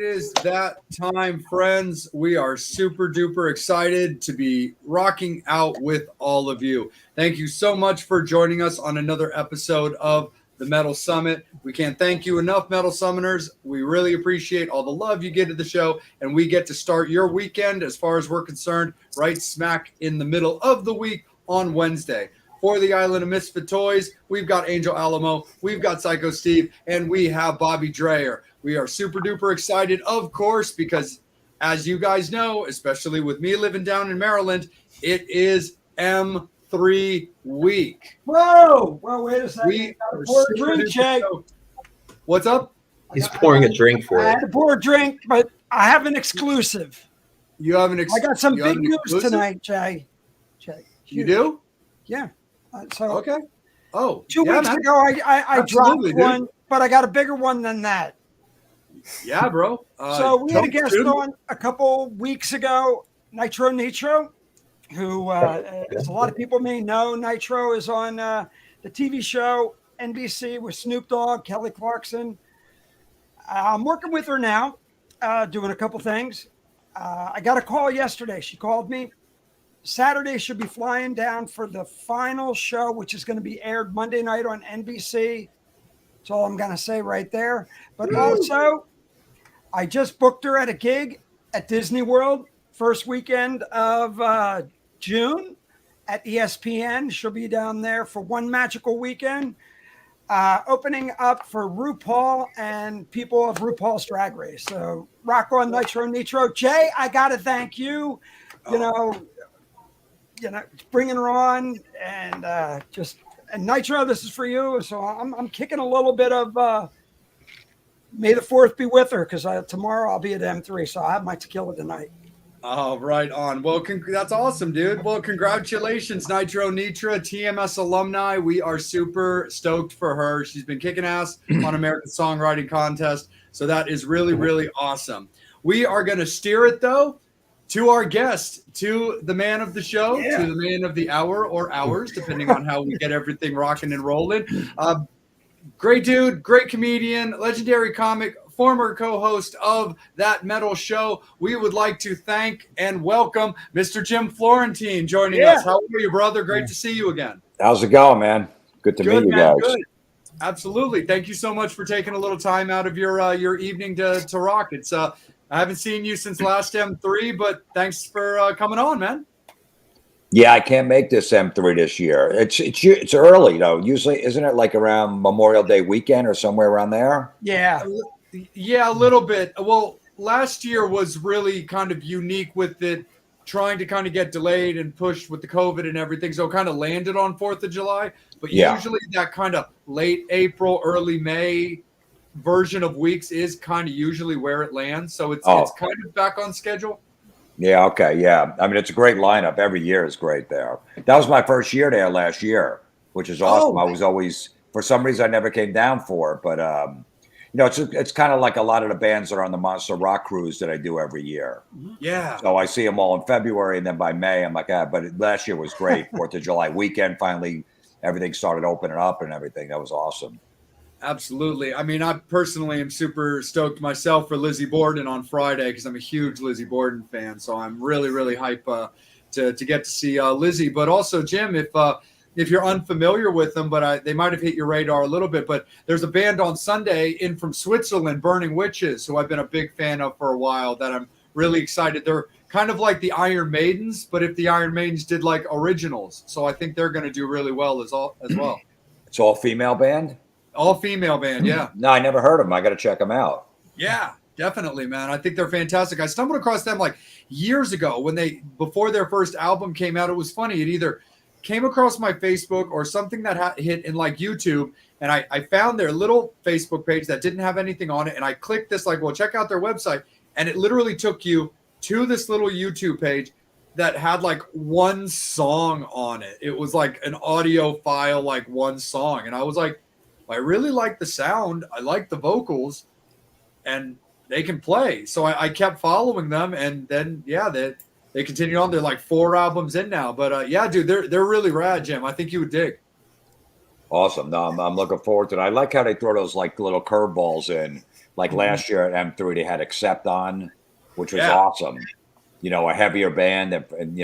It is that time, friends. We are super duper excited to be rocking out with all of you. Thank you so much for joining us on another episode of the Metal Summit. We can't thank you enough, Metal Summoners. We really appreciate all the love you get to the show, and we get to start your weekend, as far as we're concerned, right smack in the middle of the week on Wednesday. For the Island of Misfit Toys, we've got Angel Alamo, we've got Psycho Steve, and we have Bobby Dreyer. We are super duper excited, of course, because as you guys know, especially with me living down in Maryland, it is M3 week. Whoa! Well, wait a second. We are pour a super drink, duper Jay. stoked. What's up? He's pouring a drink for I it. had to pour a drink, but I have an exclusive. You have an I got some you have big an news exclusive? tonight, Jay. You do? Yeah. So Okay. Oh, 2 yeah, weeks man. ago, I dropped Absolutely, dude. one, but I got a bigger one than that. Yeah, bro. So we had a guest dude. on a couple weeks ago, Nitro, who, as a lot of people may know, Nitro is on the TV show NBC with Snoop Dogg, Kelly Clarkson. I'm working with her now, doing a couple things. I got a call yesterday. She called me. Saturday she'll be flying down for the final show, which is going to be aired Monday night on NBC. That's all I'm going to say right there. But also, I just booked her at a gig at Disney World, first weekend of June at ESPN. She'll be down there for one magical weekend, opening up for RuPaul and people of RuPaul's Drag Race. So rock on, Nitro. Jay, I got to thank you. You know, bringing her on and and Nitro, this is for you. So I'm kicking a little bit of May the 4th be with her, because tomorrow I'll be at M3, so I have my tequila tonight. Oh, right on. Well, that's awesome, dude. Well, congratulations, Nitro Nitra, TMS alumni. We are super stoked for her. She's been kicking ass on American Songwriting Contest, so that is really, really awesome. We are going to steer it, though, to our guest, to the man of the show, to the man of the hour or hours, depending on how we get everything rocking and rolling. Great dude, great comedian, legendary comic, former co-host of That Metal Show. We would like to thank and welcome Mr. Jim Florentine joining us. How are you, brother? Great to see you again. How's it going, man? Good to meet you guys. Good. Absolutely. Thank you so much for taking a little time out of your evening to rock. It's I haven't seen you since last M3, but thanks for coming on, man. Yeah, I can't make this M3 this year. It's early though. Usually, isn't it like around Memorial Day weekend or somewhere around there? Yeah, a little bit. Well, last year was really kind of unique with it trying to kind of get delayed and pushed with the COVID and everything. So it kind of landed on 4th of July. But usually that kind of late April, early May version of weeks is kind of usually where it lands. So it's kind of back on schedule. Yeah, okay, yeah. I mean, it's a great lineup. Every year is great there. That was my first year there last year, which is awesome. I was always, for some reason, I never came down for it. But, it's kind of like a lot of the bands that are on the Monster Rock Cruise that I do every year. Yeah. So I see them all in February, and then by May, I'm like, but last year was great. 4th of July weekend, finally, everything started opening up and everything. That was awesome. Absolutely. I mean, I personally am super stoked myself for Lizzie Borden on Friday because I'm a huge Lizzie Borden fan. So I'm really, really hyped to get to see Lizzie. But also, Jim, if you're unfamiliar with them, but they might have hit your radar a little bit. But there's a band on Sunday in from Switzerland, Burning Witches, who I've been a big fan of for a while that I'm really excited. They're kind of like the Iron Maidens, but if the Iron Maidens did like originals. So I think they're going to do really well as well. It's all female band? All female band, yeah. No, I never heard of them. I got to check them out. Yeah, definitely, man. I think they're fantastic. I stumbled across them like years ago before their first album came out. It was funny. It either came across my Facebook or something that hit in like YouTube, and I found their little Facebook page that didn't have anything on it, and I clicked this like, well, check out their website, and it literally took you to this little YouTube page that had like one song on it. It was like an audio file, like one song, and I was like, I really like the sound. I like the vocals, and they can play. So I kept following them, and then they continued on. They're like 4 albums in now, but dude, they're really rad, Jim. I think you would dig. Awesome. No, I'm looking forward to it. I like how they throw those like little curveballs in. Like last year at M3, they had Accept on, which was awesome. A heavier band, and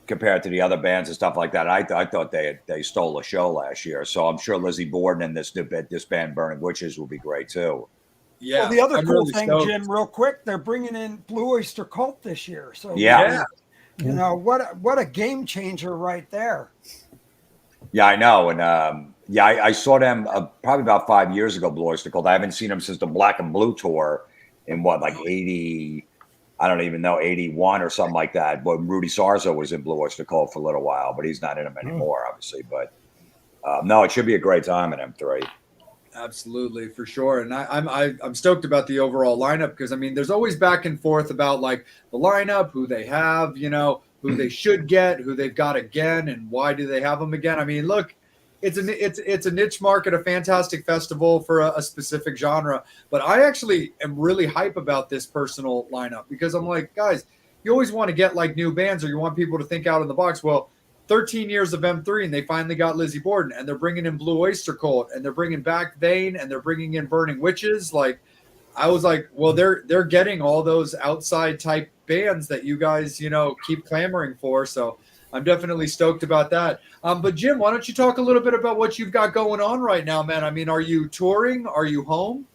compared to the other bands and stuff like that. I thought they stole a show last year. So I'm sure Lizzie Borden and this band Burning Witches will be great too. Yeah. Well, the other cool thing, Jim, real quick, they're bringing in Blue Oyster Cult this year. So what a game changer right there. Yeah, I know. And I saw them probably about 5 years ago, Blue Oyster Cult. I haven't seen them since the Black and Blue tour in 80, I don't even know, 81 or something like that. But Rudy Sarzo was in Blue Oyster Cult for a little while, but he's not in them anymore, obviously. But no, it should be a great time at M3. Absolutely, for sure. And I'm stoked about the overall lineup because, I mean, there's always back and forth about like the lineup, who they have, who they should get, who they've got again, and why do they have them again? I mean, look, it's a niche market, a fantastic festival for a specific genre. But I actually am really hype about this personal lineup because I'm like, guys, you always want to get like new bands or you want people to think out of the box. Well, 13 years of M3 and they finally got Lizzie Borden and they're bringing in Blue Oyster Cult and they're bringing back Vane and they're bringing in Burning Witches. Like, I was like, well, they're getting all those outside type bands that you guys, keep clamoring for. So I'm definitely stoked about that. But Jim, why don't you talk a little bit about what you've got going on right now, man? I mean, are you touring? Are you home?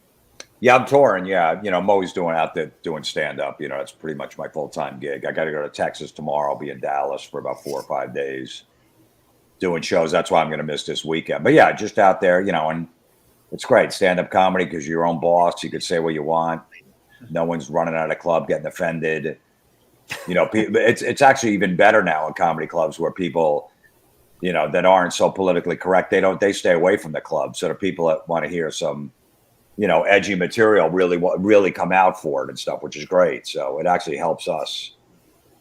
Yeah, I'm touring. Yeah. I'm always out there doing stand up. That's pretty much my full-time gig. I got to go to Texas tomorrow. I'll be in Dallas for about 4 or 5 days doing shows. That's why I'm going to miss this weekend. But yeah, just out there, and it's great. Stand-up comedy because you're your own boss. You could say what you want. No one's running out of the club getting offended. It's actually even better now in comedy clubs where people, that aren't so politically correct, they stay away from the club. So the people that want to hear some, edgy material really come out for it and stuff, which is great. So it actually helps us.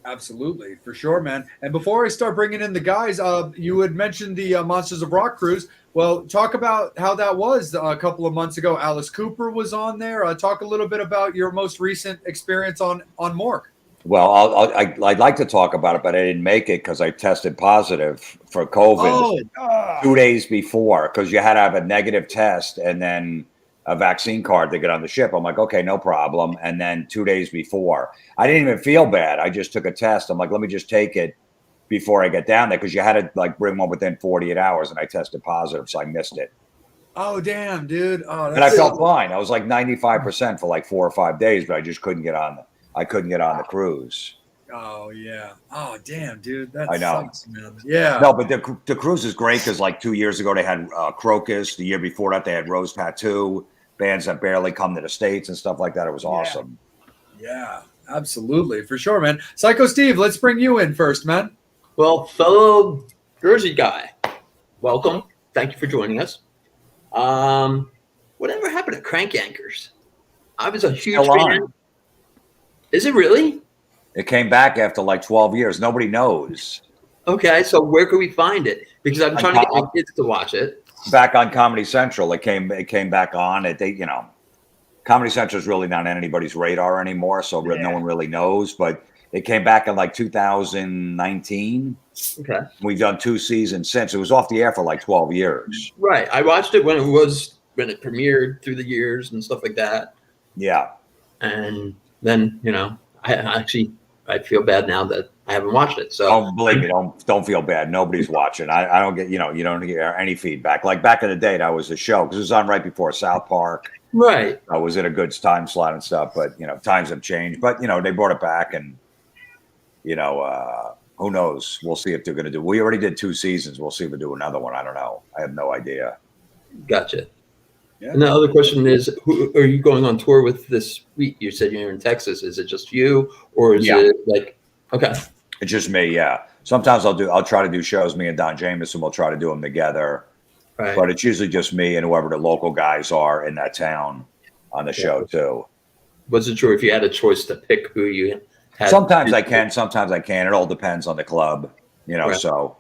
Absolutely, for sure, man. And before I start bringing in the guys, you had mentioned the Monsters of Rock cruise. Well, talk about how that was a couple of months ago. Alice Cooper was on there. Talk a little bit about your most recent experience on Mork. Well, I'd like to talk about it, but I didn't make it because I tested positive for COVID 2 days before because you had to have a negative test and then a vaccine card to get on the ship. I'm like, okay, no problem. And then 2 days before, I didn't even feel bad. I just took a test. I'm like, let me just take it before I get down there because you had to like bring one within 48 hours and I tested positive, so I missed it. Oh, damn, dude. Oh, and I felt fine. I was like 95% for like 4 or 5 days, but I just couldn't get on. I couldn't get on the cruise. Oh, yeah. Oh, damn, dude. That I know. Sucks, man. Yeah. No, but the cruise is great because like 2 years ago they had Crocus. The year before that they had Rose Tattoo. Bands that barely come to the States and stuff like that. It was awesome. Yeah, absolutely. For sure, man. Psycho Steve, let's bring you in first, man. Well, fellow Jersey guy, welcome. Thank you for joining us. Whatever happened to Crank Anchors? I was a huge fan. Is it really? It came back after like 12 years. Nobody knows. Okay, so where can we find it? Because I'm trying to get my kids to watch it. Back on Comedy Central. It came back on. Comedy Central is really not on anybody's radar anymore, so no one really knows. But it came back in like 2019. Okay. We've done 2 seasons since. It was off the air for like 12 years. Right. I watched it when it premiered through the years and stuff like that. Yeah. And then, I feel bad now that I haven't watched it. So don't believe me. Don't feel bad. Nobody's watching. I don't get, you don't get any feedback. Like back in the day, that was the show because it was on right before South Park. Right. I was in a good time slot and stuff, but times have changed. But they brought it back, and who knows? We'll see if they're going to do. We already did 2 seasons. We'll see if we do another one. I don't know. I have no idea. Gotcha. Yeah. And the other question is, who are you going on tour with this week? You said you're in Texas. Is it just you, or is it like? Okay. It's just me, yeah. Sometimes I'll try to do shows. Me and Don Jameson will try to do them together. Right. But it's usually just me and whoever the local guys are in that town on the show too. Wasn't sure if you had a choice to pick who you had. Sometimes I can, sometimes I can't. It all depends on the club, right. So.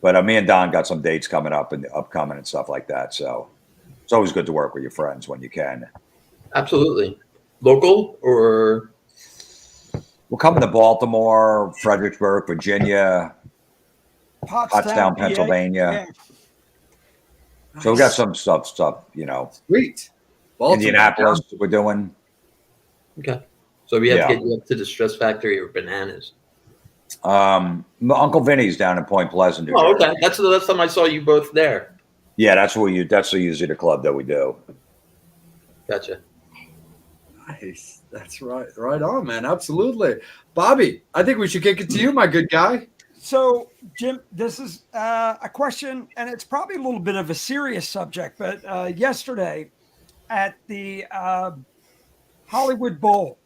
But me and Don got some dates coming up and upcoming and stuff like that. So it's always good to work with your friends when you can. Absolutely. Local or? We're coming to Baltimore, Fredericksburg, Virginia, Pottstown, Pennsylvania. So we got some stuff, you know. Sweet. Baltimore. Indianapolis, we're doing. Okay. So we have to get you up to the Stress Factory or Bananas. Uncle Vinny's down in Point Pleasant. Oh, okay. That's the last time I saw you both there. Yeah, that's usually the club that we do. Gotcha. Nice. That's right. Right on, man. Absolutely. Bobby, I think we should kick it to you, my good guy. So, Jim, this is a question, and it's probably a little bit of a serious subject, but yesterday at the Hollywood Bowl,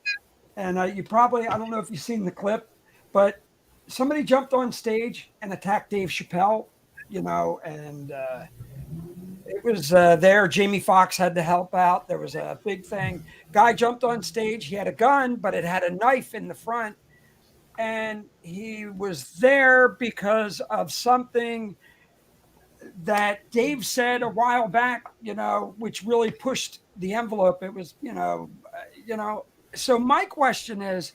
and I don't know if you've seen the clip, but somebody jumped on stage and attacked Dave Chappelle, you know, and it was there. Jamie Foxx had to help out. There was a big thing. Guy jumped on stage. He had a gun, but it had a knife in the front. And he was there because of something that Dave said a while back, you know, which really pushed the envelope. It was, you know. So my question is,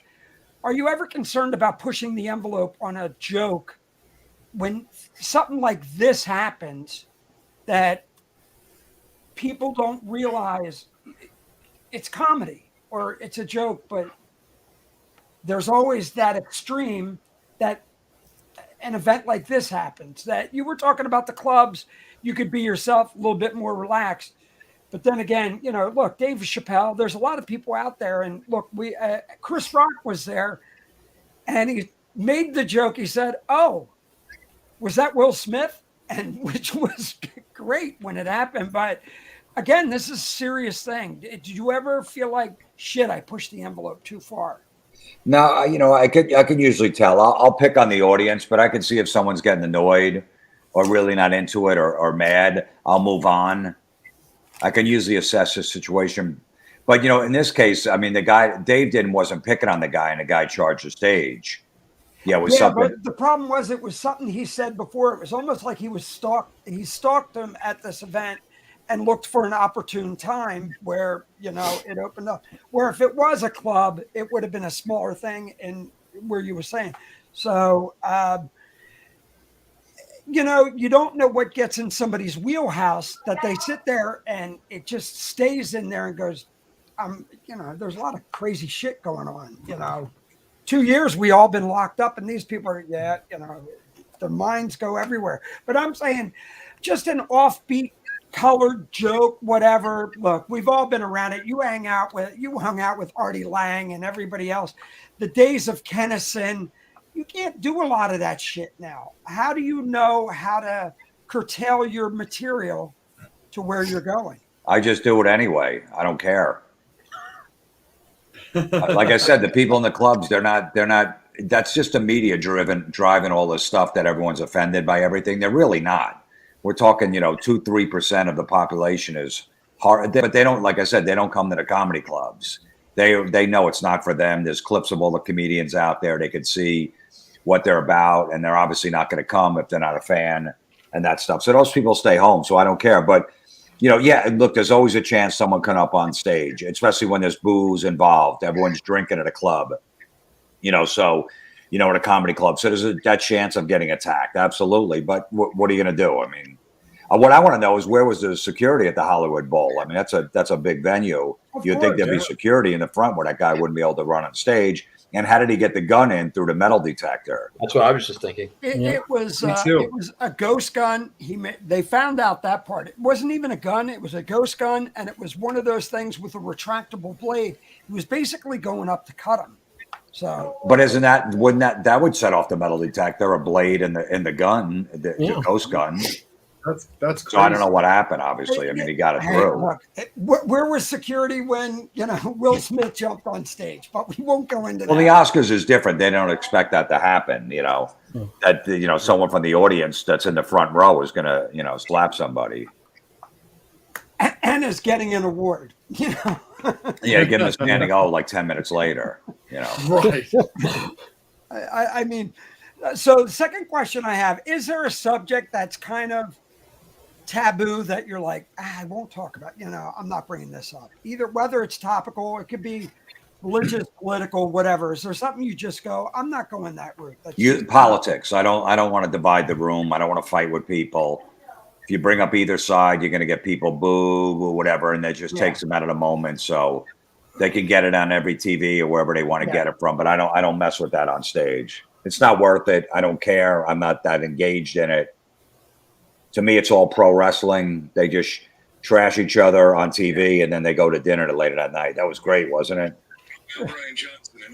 are you ever concerned about pushing the envelope on a joke when something like this happens that people don't realize it's comedy or it's a joke, but there's always that extreme that an event like this happens? That you were talking about the clubs, you could be yourself, a little bit more relaxed. But then again, you know, look, Dave Chappelle, there's a lot of people out there. And look, Chris Rock was there and he made the joke. He said, "Oh, was that Will Smith?" And which was great when it happened. But again, this is a serious thing. Did you ever feel like, shit, I pushed the envelope too far? No, you know, I can usually tell. I'll pick on the audience, but I can see if someone's getting annoyed or really not into it or mad. I'll move on. I can usually assess the situation. But, you know, in this case, I mean, the guy, Dave wasn't picking on the guy, and the guy charged the stage. Yeah, it was something. But the problem was it was something he said before. It was almost like he was stalked. He stalked him at this event and looked for an opportune time where, you know, it opened up. Where if it was a club, it would have been a smaller thing in where you were saying. So, you know, you don't know what gets in somebody's wheelhouse that they sit there and it just stays in there and goes, you know, there's a lot of crazy shit going on, you know. 2 years we all been locked up and these people are, you know, their minds go everywhere. But I'm saying just an offbeat colored joke, whatever. Look, we've all been around it. You hung out with Artie Lang and everybody else. The days of Kennison, you can't do a lot of that shit now. How do you know how to curtail your material to where you're going? I just do it anyway. I don't care. Like I said, the people in the clubs, they're not, that's just a media driving all this stuff that everyone's offended by everything. They're really not. We're talking, you know, 2-3% of the population is hard, but they don't, like I said, they don't come to the comedy clubs. They know it's not for them. There's clips of all the comedians out there. They could see what they're about, and they're obviously not going to come if they're not a fan and that stuff. So those people stay home. So I don't care. But, you know, yeah, look, there's always a chance someone come up on stage, especially when there's booze involved. Everyone's drinking at a club, you know, so, you know, at a comedy club. So there's that chance of getting attacked. Absolutely. But what are you going to do? I mean, what I want to know is where was the security at the Hollywood Bowl? I mean, that's a big venue. You'd think there'd be security in the front where that guy wouldn't be able to run on stage. And how did he get the gun in through the metal detector? That's what I was just thinking. It was a ghost gun. They found out that part. It wasn't even a gun. It was a ghost gun, and it was one of those things with a retractable blade. He was basically going up to cut him. So, but wouldn't that would set off the metal detector? A blade in the gun, the ghost gun. That's crazy. So I don't know what happened. Obviously, I mean, he got it through. Look, where was security when, you know, Will Smith jumped on stage? But we won't go into that. Well, the Oscars is different. They don't expect that to happen. You know, that, you know, someone from the audience that's in the front row is going to, you know, slap somebody. And is getting an award. You know. Yeah, give him a standing O like 10 minutes later. You know. Right. I mean, so the second question I have, is there a subject that's kind of taboo that you're like, I won't talk about, you know, I'm not bringing this up, either whether it's topical, it could be religious, political, whatever. Is there something you just go, I'm not going that route? Politics. I don't want to divide the room. I don't want to fight with people. If if you bring up either side, you're going to get people boo or whatever, and that just takes them out of the moment. So they can get it on every TV or wherever they want to get it from. But I don't mess with that on stage. It's not worth it. I don't care. I'm not that engaged in it. To me, it's all pro wrestling. They just trash each other on TV, and then they go to dinner later that night. That was great, wasn't it?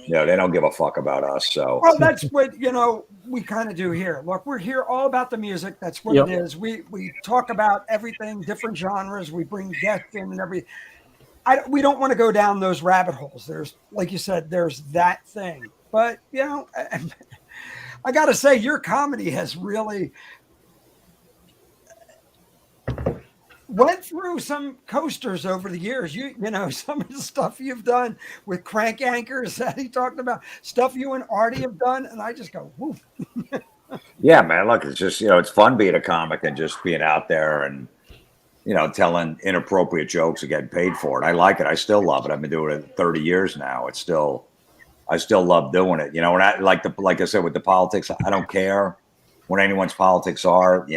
Yeah, they don't give a fuck about us. So, well, that's what we kind of do here. Look, we're here all about the music. That's what it is. We talk about everything, different genres. We bring guests in and everything. We don't want to go down those rabbit holes. There's, like you said, there's that thing. But I got to say, your comedy has really went through some coasters over the years. You know, some of the stuff you've done with Crank Anchors that he talked about, stuff you and Artie have done, and I just go, whoo. Yeah, man, look, it's just, it's fun being a comic and just being out there and, telling inappropriate jokes and getting paid for it. I like it. I still love it. I've been doing it 30 years now. I still love doing it. And like I said, with the politics, I don't care what anyone's politics are.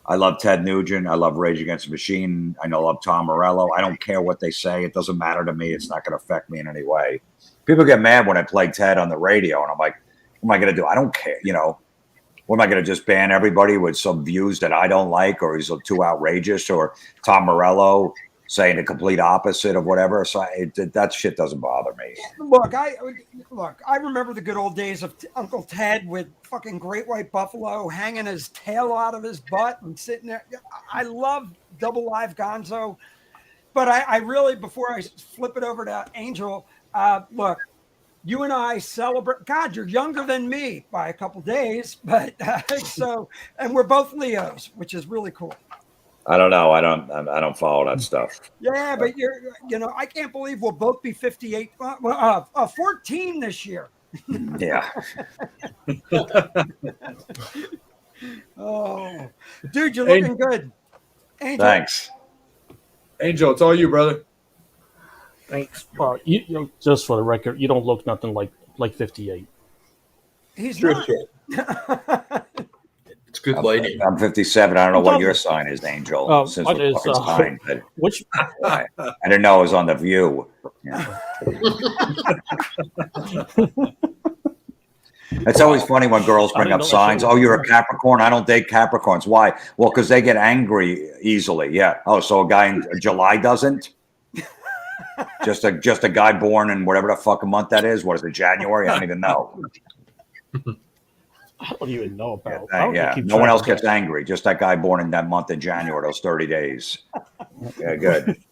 I love Ted Nugent. I love Rage Against the Machine. I love Tom Morello. I don't care what they say. It doesn't matter to me. It's not going to affect me in any way. People get mad when I play Ted on the radio, and I'm like, what am I going to do? I don't care. What am I going to just ban everybody with some views that I don't like, or he's too outrageous, or Tom Morello saying the complete opposite of whatever? So that shit doesn't bother me. Look, I remember the good old days of Uncle Ted with fucking Great White Buffalo hanging his tail out of his butt and sitting there. I love Double Live Gonzo, but I really, before I flip it over to Angel, look, you and I celebrate. God, you're younger than me by a couple days, but and we're both Leos, which is really cool. I don't know. I don't follow that stuff. Yeah, but I can't believe we'll both be 58, 14 this year. Yeah. Oh, dude, you're looking good. Angel. Thanks. Angel, it's all you, brother. Thanks. You just for the record, you don't look nothing like 58. He's True. not. It's good lighting. I'm 57. I don't know what your sign is, Angel. Since mine is, sign, but which I didn't know it was on The View. Yeah. It's always funny when girls bring up signs. Oh, you're a Capricorn. I don't date Capricorns. Why? Well, because they get angry easily. Yeah. Oh, so a guy in July doesn't? Just a guy born in whatever the fucking month that is. What is it, January? I don't even know. I don't even know about. Yeah. No one else gets angry. Just that guy born in that month in January, those 30 days. Yeah, good.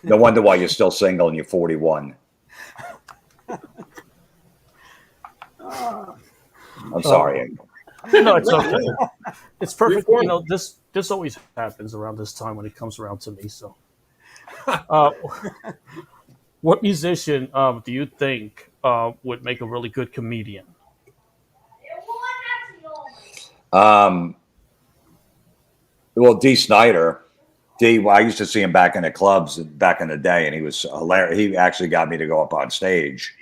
No wonder why you're still single and you're 41. I'm sorry, Angel. No, it's okay. It's perfect. This always happens around this time when it comes around to me. So, what musician do you think would make a really good comedian? Well, Dee Snider. I used to see him back in the clubs back in the day, and he was hilarious. He actually got me to go up on stage.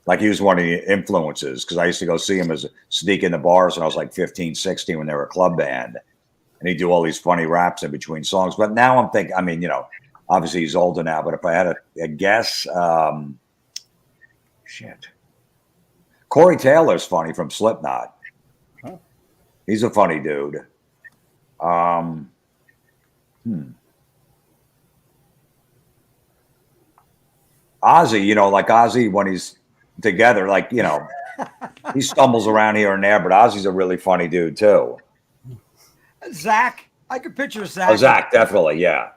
Like, he was one of the influences, because I used to go see him as sneak in the bars when I was like 15, 16 when they were a club band. And he'd do all these funny raps in between songs. But now I'm thinking, obviously he's older now, but if I had a guess, Corey Taylor's funny from Slipknot. Huh. He's a funny dude. Ozzy, like Ozzy when he's together, he stumbles around here and there, but Ozzy's a really funny dude too. Zach, I could picture Zach. Oh, Zach, definitely, yeah.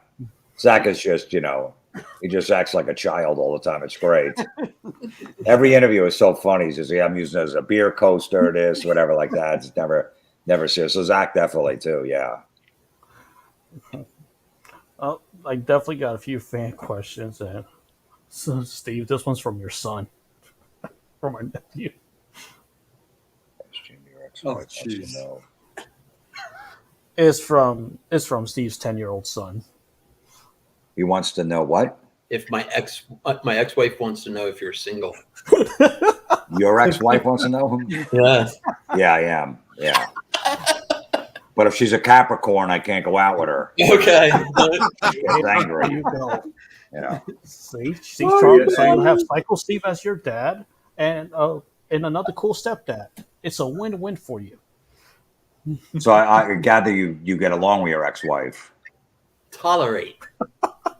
Zach is just, he just acts like a child all the time. It's great. Every interview is so funny. He says, yeah, I'm using it as a beer coaster, this, whatever, like that. It's never serious. So Zach definitely too, yeah. I definitely got a few fan questions. And so, Steve, this one's from your son, from my nephew. Oh, jeez. It's from Steve's 10-year-old son. He wants to know what? If my ex-wife wants to know if you're single. Your ex-wife wants to know? Yeah. Yeah, I am. Yeah. But if she's a Capricorn, I can't go out with her. Okay. She gets angry. You go. You know. See, Charlie. So you have Cycle Steve as your dad, and another cool stepdad. It's a win-win for you. So I gather you get along with your ex-wife. Tolerate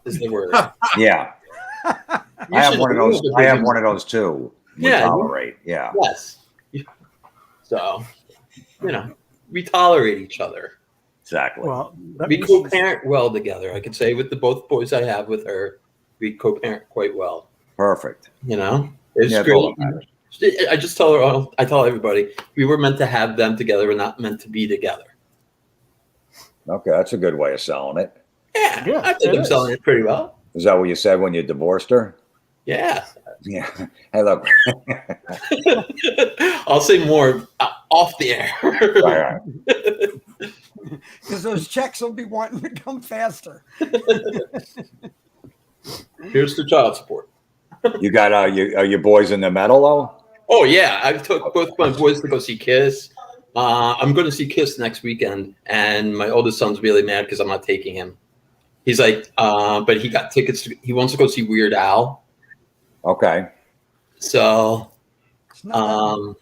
is the word. Yeah. I have one of those. I have one of those too. Yeah. Tolerate. Yeah. Yes. So, we tolerate each other. Exactly. Well, We co-parent well together. I could say with the both boys I have with her, we co-parent quite well. Perfect. It's Yeah, great. that's all that matters. I just tell her. I tell everybody we were meant to have them together. We're not meant to be together. Okay, that's a good way of selling it. Yeah, I think I'm selling it pretty well. Is that what you said when you divorced her? Yeah. Yeah. Hey, look. I'll say more off the air. All right. Because those checks will be wanting to come faster. Here's the child support. You got are your boys in the metal though? Oh yeah, I took both my boys to go see Kiss. I'm going to see Kiss next weekend, and my oldest son's really mad because I'm not taking him. He's like, but he got tickets. He wants to go see Weird Al. Okay. So, so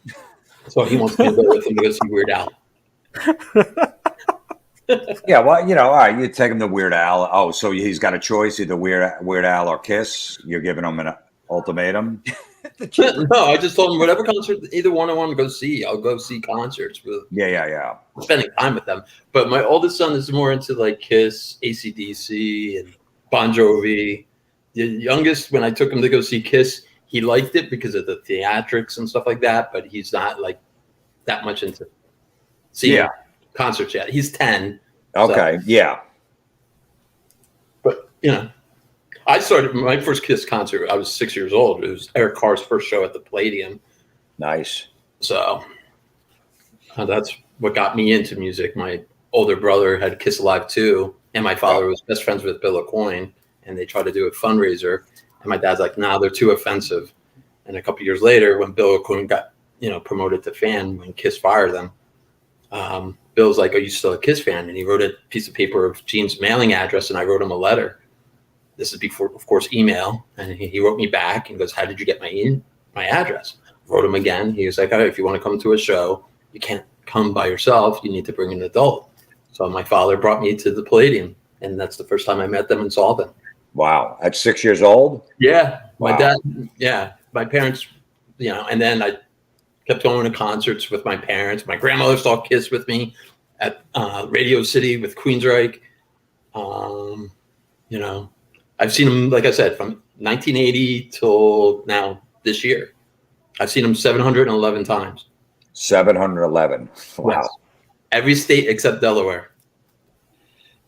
he wants me to go with him to go see Weird Al. Yeah, well, all right, you take him to Weird Al. Oh, so he's got a choice, either Weird Al or Kiss. You're giving him an ultimatum. No, I just told him whatever concert either one I want to go see, I'll go see concerts with. Yeah. Spending time with them. But my oldest son is more into like Kiss, AC/DC, and Bon Jovi. The youngest, when I took him to go see Kiss, he liked it because of the theatrics and stuff like that. But he's not like that much into seeing concerts yet. He's 10. Okay. So. Yeah. But I started my first Kiss concert. I was 6 years old. It was Eric Carr's first show at the Palladium. Nice. So that's what got me into music. My older brother had Kiss Alive too, and my father was best friends with Bill Aucoin, and they tried to do a fundraiser. And my dad's like, "Nah, they're too offensive." And a couple years later, when Bill Aucoin got promoted to fan, when Kiss fired them, Bill's like, "Are you still a Kiss fan?" And he wrote a piece of paper of Gene's mailing address, and I wrote him a letter. This is before, of course, email. And he wrote me back and goes, "How did you get my address?" Wrote him again. He was like, "Oh, if you want to come to a show, you can't come by yourself. You need to bring an adult." So my father brought me to the Palladium, and that's the first time I met them and saw them. Wow. At 6 years old? Yeah. My Wow. dad, my parents, and then I kept going to concerts with my parents. My grandmother saw Kiss with me at Radio City with Queensryche. I've seen them, like I said, from 1980 till now this year. I've seen them 711 times. 711. Wow. Yes. Every state except Delaware.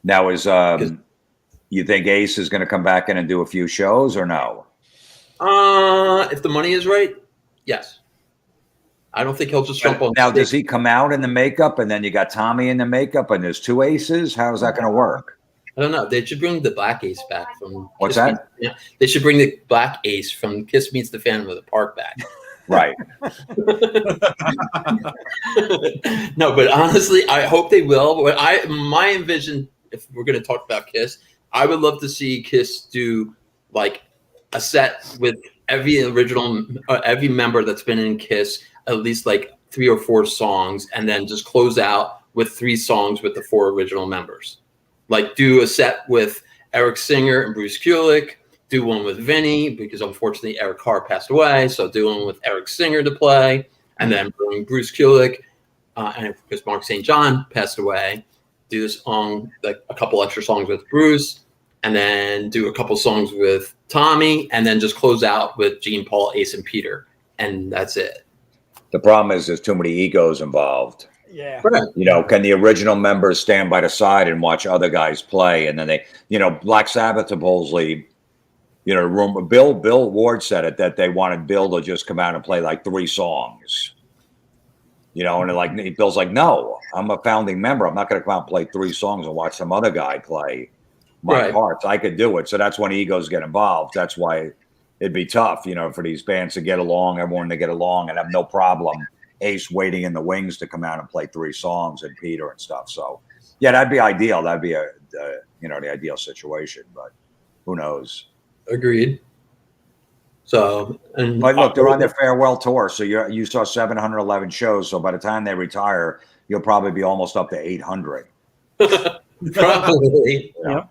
Now you think Ace is going to come back in and do a few shows or no? If the money is right, yes. I don't think he'll just jump on. Now, stage. does he come out in the makeup and then you got Tommy in the makeup and there's two Aces? How's that going to work? I don't know. They should bring the Black Ace back from. What's Kiss that? They should bring the Black Ace from Kiss Meets the Phantom of the Park back. Right. No, but honestly, I hope they will. But my envision, if we're going to talk about Kiss, I would love to see Kiss do like a set with every member that's been in Kiss, at least like 3 or 4 songs, and then just close out with 3 songs with the 4 original members. Like do a set with Eric Singer and Bruce Kulick, do one with Vinny, because unfortunately Eric Carr passed away. So do one with Eric Singer to play, and then bring Bruce Kulick, and because Mark St. John passed away, do this song, like a couple extra songs with Bruce, and then do a couple songs with Tommy, and then just close out with Gene, Paul, Ace, and Peter. And that's it. The problem is there's too many egos involved. Yeah. Can the original members stand by the side and watch other guys play? And then they, Black Sabbath supposedly, Bill Ward said it, that they wanted Bill to just come out and play like 3 songs. And Bill's like, no, I'm a founding member. I'm not going to come out and play 3 songs and watch some other guy play my parts. I could do it. So that's when egos get involved. That's why it'd be tough, for these bands to get along, everyone to get along and have no problem Ace waiting in the wings to come out and play 3 songs and Peter and stuff. So yeah, that'd be ideal. That'd be the ideal situation, but who knows? Agreed. So, but look, they're on their farewell tour. So you saw 711 shows. So by the time they retire, you'll probably be almost up to 800. Probably. Yep.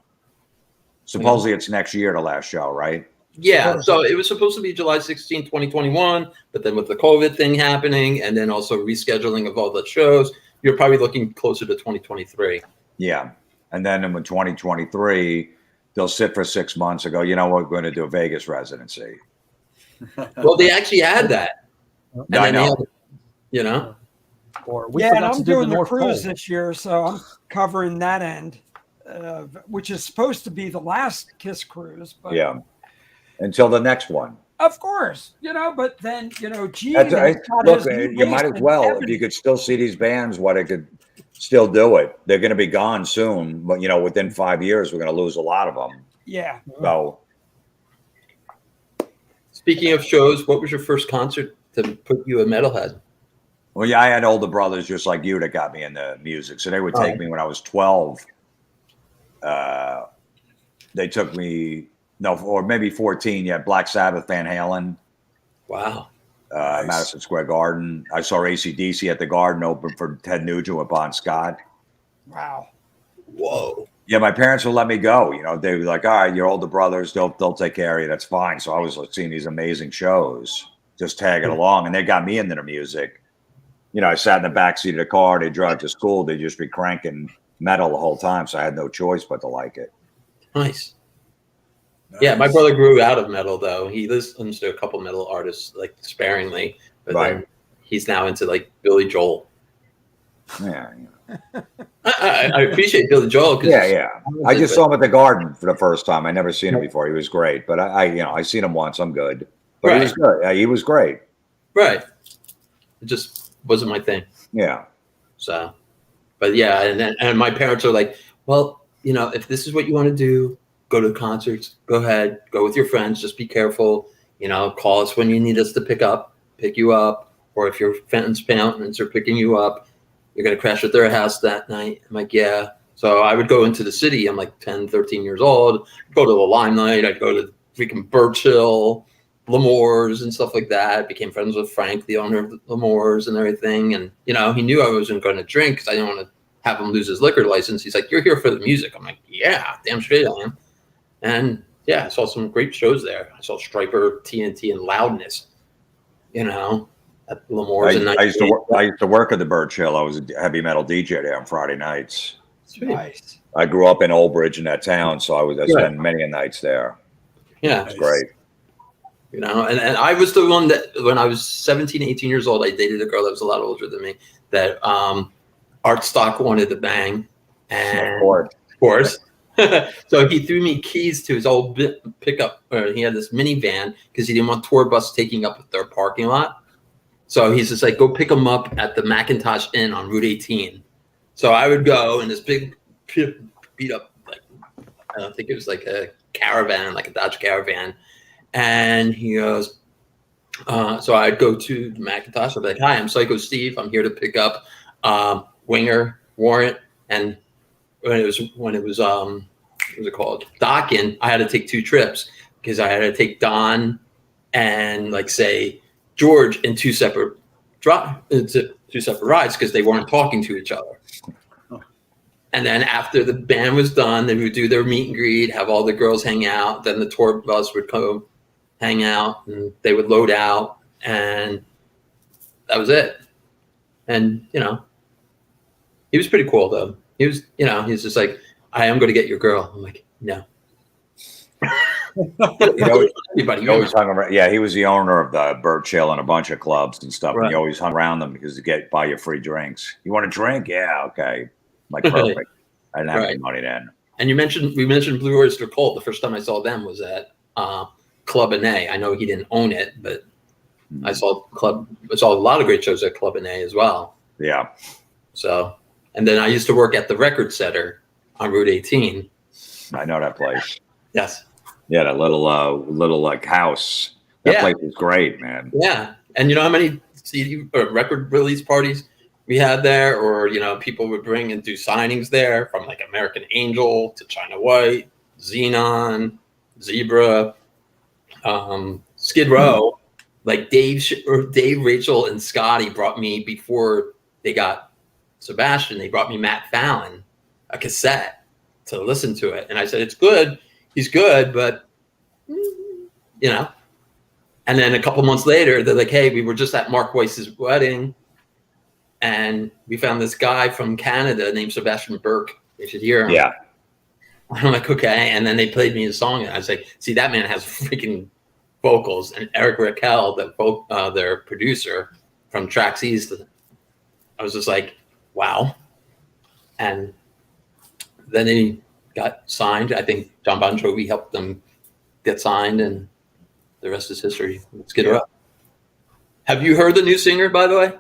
Supposedly it's next year, the last show, right? Yeah. So it was supposed to be July 16, 2021, but then with the COVID thing happening and then also rescheduling of all the shows, you're probably looking closer to 2023. Yeah. And then in 2023, they'll sit for 6 months and go, you know what, we're going to do a Vegas residency. Well, they actually had that. And I know. Or we Yeah, and forgot to I'm do doing the North cruise Pole. this year, so I'm covering that end, which is supposed to be the last Kiss cruise. But Yeah. Until the next one. of course, but then, Gene. Look, you might as well, if you could still see these bands, what it could still do it. They're going to be gone soon, but within 5 years, we're going to lose a lot of them. Yeah. So, Speaking of shows, what was your first concert to put you a metalhead? well, yeah, I had older brothers just like you that got me into music. So they would take me when I was 12. They took me, or maybe 14. Yeah, Black Sabbath, Van Halen, Wow. Nice. Madison Square Garden. I saw AC/DC at the Garden open for Ted Nugent with Bon Scott. Wow. Whoa. Yeah, my parents would let me go. They were like, all right, your older brothers, they'll take care of you. That's fine. So I was seeing these amazing shows, just tagging along. And they got me into the music. I sat in the back seat of the car. They drive to school. They'd just be cranking metal the whole time. So I had no choice but to like it. Nice. Yeah, my brother grew out of metal, though. He listens to a couple metal artists, like sparingly. But Right. then he's now into, like, Billy Joel. Yeah. I appreciate Billy Joel. Yeah. I just saw him at the Garden for the first time. I never seen him before. He was great. But I seen him once. I'm good. But he was good. Yeah, he was great. Right. It just wasn't my thing. Yeah. So, but yeah, and my parents are like, well, if this is what you want to do, go to concerts, go ahead, go with your friends, just be careful, call us when you need us to pick you up, or if your friends' parents are picking you up, you're going to crash at their house that night. I'm like, yeah. So I would go into the city. I'm like 10, 13 years old, go to the Limelight. I'd go to freaking Birch Hill, L'Amour's and stuff like that. Became friends with Frank, the owner of L'Amour's and everything. And, he knew I wasn't going to drink because I didn't want to have him lose his liquor license. He's like, you're here for the music. I'm like, yeah, damn straight I am. And yeah, I saw some great shows there. I saw Stryper, TNT, and Loudness, at L'Amour's. I used to work at the Birch Hill. I was a heavy metal DJ there on Friday nights. Sweet. Nice. I grew up in Old Bridge in that town, so I spent many nights there. Yeah. It's great. And I was the one that when I was 17, 18 years old, I dated a girl that was a lot older than me that Art Stock wanted to bang. And Of course. So he threw me keys to his old pickup. He had this minivan because he didn't want tour bus taking up their parking lot. So he's just like, go pick him up at the Macintosh Inn on Route 18. So I would go in this big beat up, like, I don't think it was like a caravan, like a Dodge Caravan. And he goes, so I'd go to the Macintosh. I'd be like, hi, I'm Psycho Steve. I'm here to pick up Winger, Warrant, and when it was what was it called? Docking, I had to take 2 trips because I had to take Don and like say George in 2 separate rides because they weren't talking to each other. And then after the band was done, they would do their meet and greet, have all the girls hang out. Then the tour bus would come hang out and they would load out, and that was it. And he was pretty cool though. He was, he's just like, I am going to get your girl. I'm like, no. He always hung around. Yeah, he was the owner of the Birch Hill and a bunch of clubs and stuff. Right. And he always hung around them because to buy you free drinks. You want a drink? Yeah, okay. Like perfect. I didn't have any money then. And we mentioned Blue Oyster Cult. The first time I saw them was at Club A. I know he didn't own it, but I saw a lot of great shows at Club A as well. Yeah. So, and then I used to work at the Record Center on Route 18. I know that place. Yes. Yeah, that little like house. That Yeah. place was great, man. Yeah. And you know how many CD or record release parties we had there, or people would bring and do signings there from like American Angel to China White, Xenon, Zebra, Skid Row. Like Dave, Rachel, and Scotty brought me, before they got Sebastian, they brought me Matt Fallon, a cassette, to listen to it. And I said, it's good. He's good, but, And then a couple months later, they're like, hey, we were just at Mark Weiss's wedding, and we found this guy from Canada named Sebastian Burke. You should hear him. Yeah. I'm like, okay. And then they played me a song, and I was like, see, that man has freaking vocals. And Eric Raquel, their producer from Tracks East, I was just like, wow. And then he got signed. I think John Bon Jovi helped them get signed, and the rest is history. Let's get her up. Have you heard the new singer, by the way?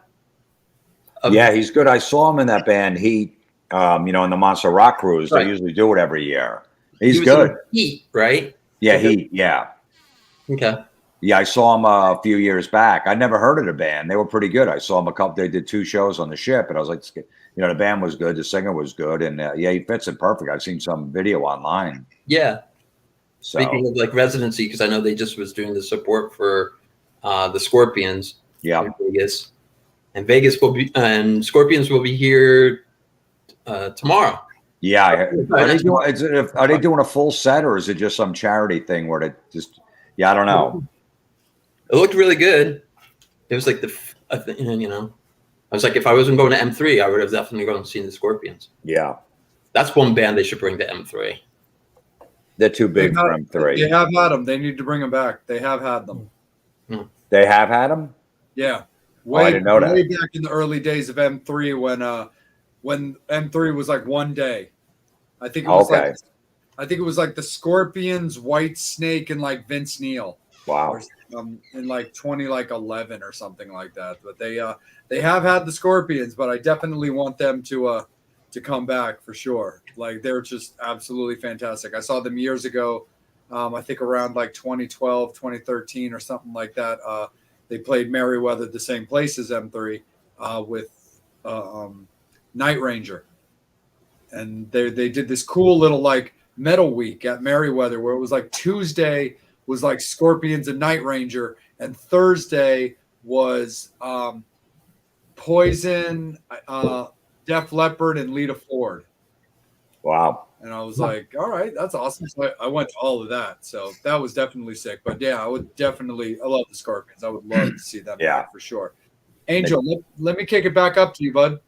Yeah, he's good. I saw him in that band Heat, in the Monster Rock Cruise. Right. They usually do it every year. He's He was good. in Heat, right? Yeah, Okay. Heat. Yeah. Okay. Yeah, I saw him a few years back. I never heard of the band. They were pretty good. I saw him they did 2 shows on the ship, and I was like, the band was good. The singer was good. And he fits it perfect. I've seen some video online. Yeah. So, Speaking of like residency, because I know they just was doing the support for the Scorpions yeah. in Vegas. And Scorpions will be here tomorrow. Yeah. Are they doing a full set, or is it just some charity thing where they just, I don't know. It looked really good. It was like I was like, if I wasn't going to M3, I would have definitely gone and seen the Scorpions. Yeah. That's one band they should bring to M3. They're too big for M3. They have had them. They need to bring them back. They have had them. They have had them? Yeah. I didn't know that. Way back in the early days of M3 when M3 was like one day. I think it was like the Scorpions, White Snake, and like Vince Neil. Wow. In like 2011 or something like that. But they have had the Scorpions, but I definitely want them to come back for sure. Like they're just absolutely fantastic. I saw them years ago. I think around like 2012, 2013 or something like that. They played Merriweather, the same place as M3, with Night Ranger. And they did this cool little like metal week at Merriweather where it was like Tuesday was like Scorpions and Night Ranger, and Thursday was Poison, Def Leppard, and Lita Ford. Wow. And I was like, all right, that's awesome. So I went to all of that. So that was definitely sick. But yeah, I love the Scorpions. I would love to see them back for sure. Angel, let me kick it back up to you, bud.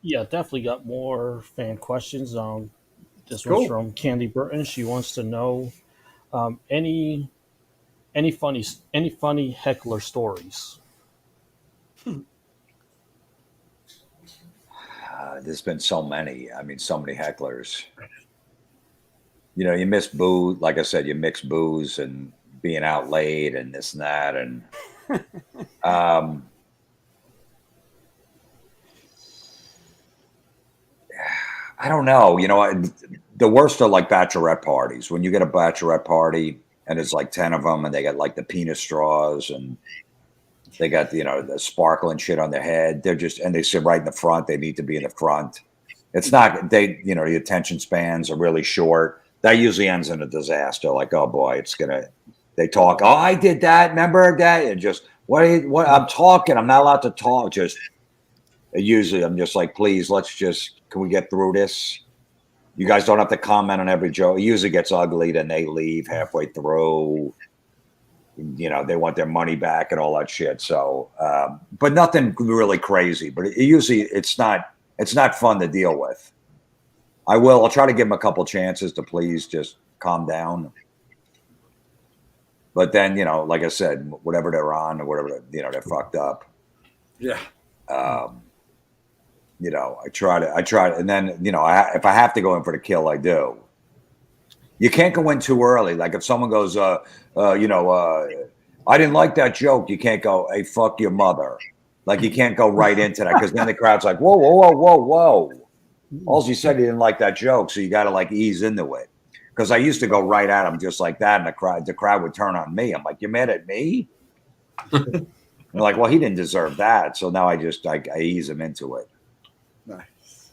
Yeah, definitely got more fan questions. This Cool. one's from Candy Burton. She wants to know any funny Heckler stories. There's been so many. I mean, so many hecklers. You miss booze. Like I said, you mix booze and being out late and this and that. And I don't know. The worst are like bachelorette parties. When you get a bachelorette party and it's like 10 of them and they got like the penis straws and they got, the sparkling shit on their head. And they sit right in the front. They need to be in the front. It's not, the attention spans are really short. That usually ends in a disaster. Like, oh boy, they talk. Oh, I did that. Remember that? And just, what I'm talking. I'm not allowed to talk. Usually I'm just like, please, can we get through this? You guys don't have to comment on every joke. It usually gets ugly. Then they leave halfway through. They want their money back and all that shit. So, but nothing really crazy. But it's not fun to deal with. I'll try to give them a couple chances to please just calm down. But then, like I said, whatever they're on or whatever, they're fucked up. Yeah. I try to, and then, if I have to go in for the kill, I do. You can't go in too early. Like if someone goes, I didn't like that joke. You can't go, hey, fuck your mother. Like you can't go right into that because then the crowd's like, whoa, whoa, whoa, whoa, whoa. All he said he didn't like that joke, so you got to like ease into it. Because I used to go right at him just like that, and the crowd would turn on me. I'm like, you're mad at me? I'm like, well, he didn't deserve that. So now I ease him into it. Nice.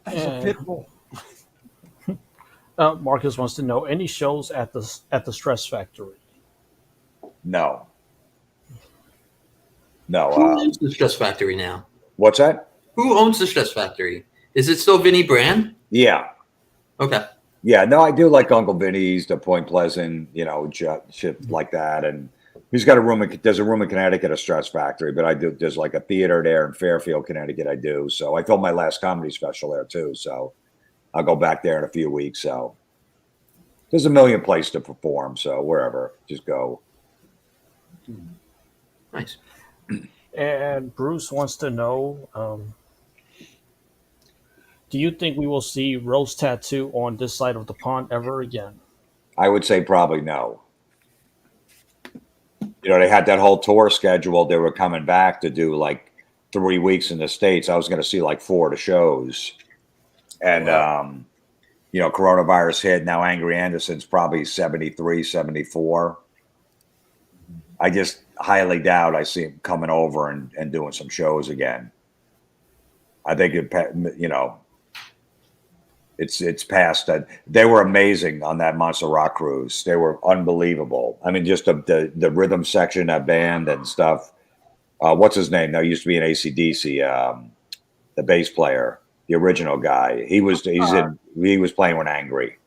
As a pit bull. Marcus wants to know any shows at the Stress Factory. No. Who owns the Stress Factory now? What's that? Who owns the Stress Factory? Is it still Vinny Brand? Yeah. Okay. Yeah, no, I do like Uncle Vinny's, the Point Pleasant, shit like that. And he's got there's a room in Connecticut, a Stress Factory, but there's like a theater there in Fairfield, Connecticut. I do. So I filmed my last comedy special there too. So I'll go back there in a few weeks. So there's a million places to perform. So wherever, just go. Nice. And Bruce wants to know, do you think we will see Rose Tattoo on this side of the pond ever again? I would say probably no. They had that whole tour scheduled. They were coming back to do like 3 weeks in the States. I was going to see like 4 of the shows. And, coronavirus hit. Now Angry Anderson's probably 73, 74. I just highly doubt I see him coming over and doing some shows again. I think it's past that. They were amazing on that Monster Rock cruise. They were unbelievable. I mean, just the rhythm section, that band and stuff. What's his name? Now, used to be in AC/DC, the bass player, the original guy. He was playing when Angry.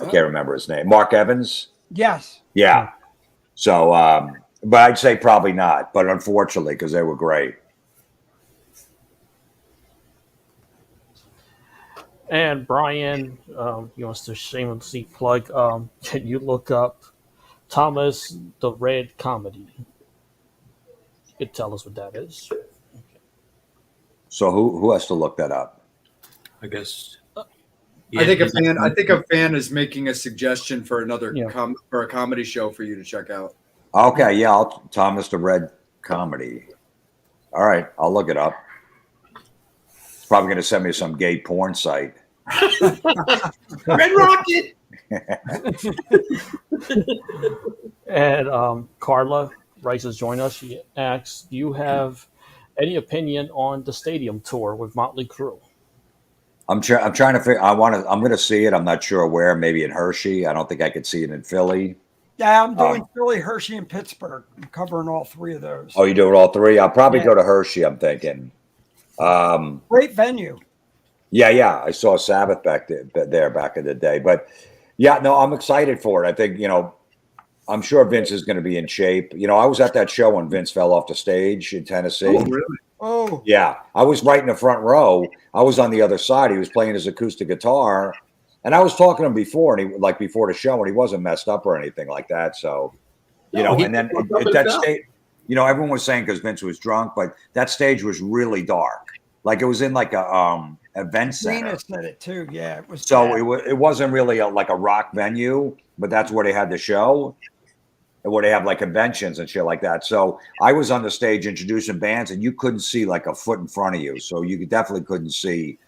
I can't remember his name. Mark Evans. Yes. Yeah. So, but I'd say probably not. But unfortunately, because they were great. And Brian, he wants to shamelessly plug. Can you look up Thomas the Red Comedy? You could tell us what that is. So who has to look that up? I guess. I think a fan is making a suggestion for another for a comedy show for you to check out. Okay, yeah, Thomas the Red Comedy. All right, I'll look it up. It's probably going to send me some gay porn site. Red Rocket. And Carla Rice has joined us. She asks, do you have any opinion on the stadium tour with Motley Crue? I'm trying to figure. I'm going to see it. I'm not sure where. Maybe in Hershey. I don't think I could see it in Philly. Yeah, I'm doing Philly, Hershey, and Pittsburgh. I'm covering all 3 of those. Oh, you do it all 3? I'll probably go to Hershey, I'm thinking. Great venue. Yeah. I saw Sabbath back there back in the day. But yeah, no, I'm excited for it. I think, I'm sure Vince is going to be in shape. I was at that show when Vince fell off the stage in Tennessee. Oh, really? Oh. Yeah. I was right in the front row. I was on the other side. He was playing his acoustic guitar. And I was talking to him before, and before the show, and he wasn't messed up or anything like that. So, and then at that stage, everyone was saying because Vince was drunk, but that stage was really dark. Like it was in like a event center. Nina said it too. Yeah, it was. So it wasn't really like a rock venue, but that's where they had the show, and where they have like conventions and shit like that. So I was on the stage introducing bands, and you couldn't see like a foot in front of you, so you definitely couldn't see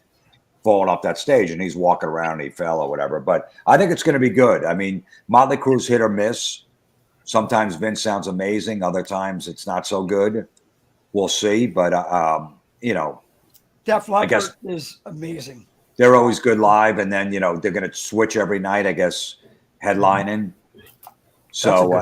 falling off that stage, and he's walking around and he fell or whatever. But I think it's going to be good. I mean, Motley Crue's hit or miss. Sometimes Vince sounds amazing. Other times it's not so good. We'll see. But, Def Leppard is amazing. They're always good live. And then, they're going to switch every night, I guess, headlining. So,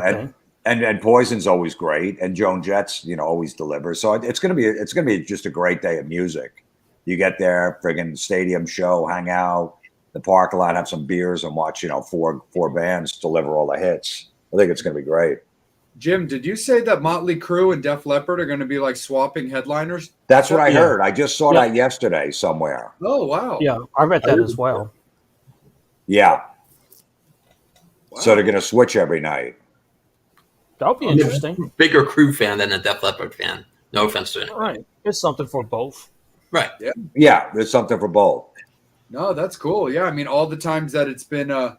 and Poison's always great. And Joan Jett's, always delivers. So it's going to be just a great day of music. You get there, friggin' stadium show, hang out, the parking lot, have some beers, and watch, four bands deliver all the hits. I think it's going to be great. Jim, did you say that Motley Crue and Def Leppard are going to be like swapping headliners? That's what I heard. I just saw that yesterday somewhere. Oh, wow. Yeah, I read that as well. Yeah. Wow. So they're going to switch every night. That would be interesting. Bigger Crue fan than a Def Leppard fan. No offense to it. Right. It's something for both. Right. Yeah, there's something for both. No, that's cool. Yeah, I mean, all the times that it's been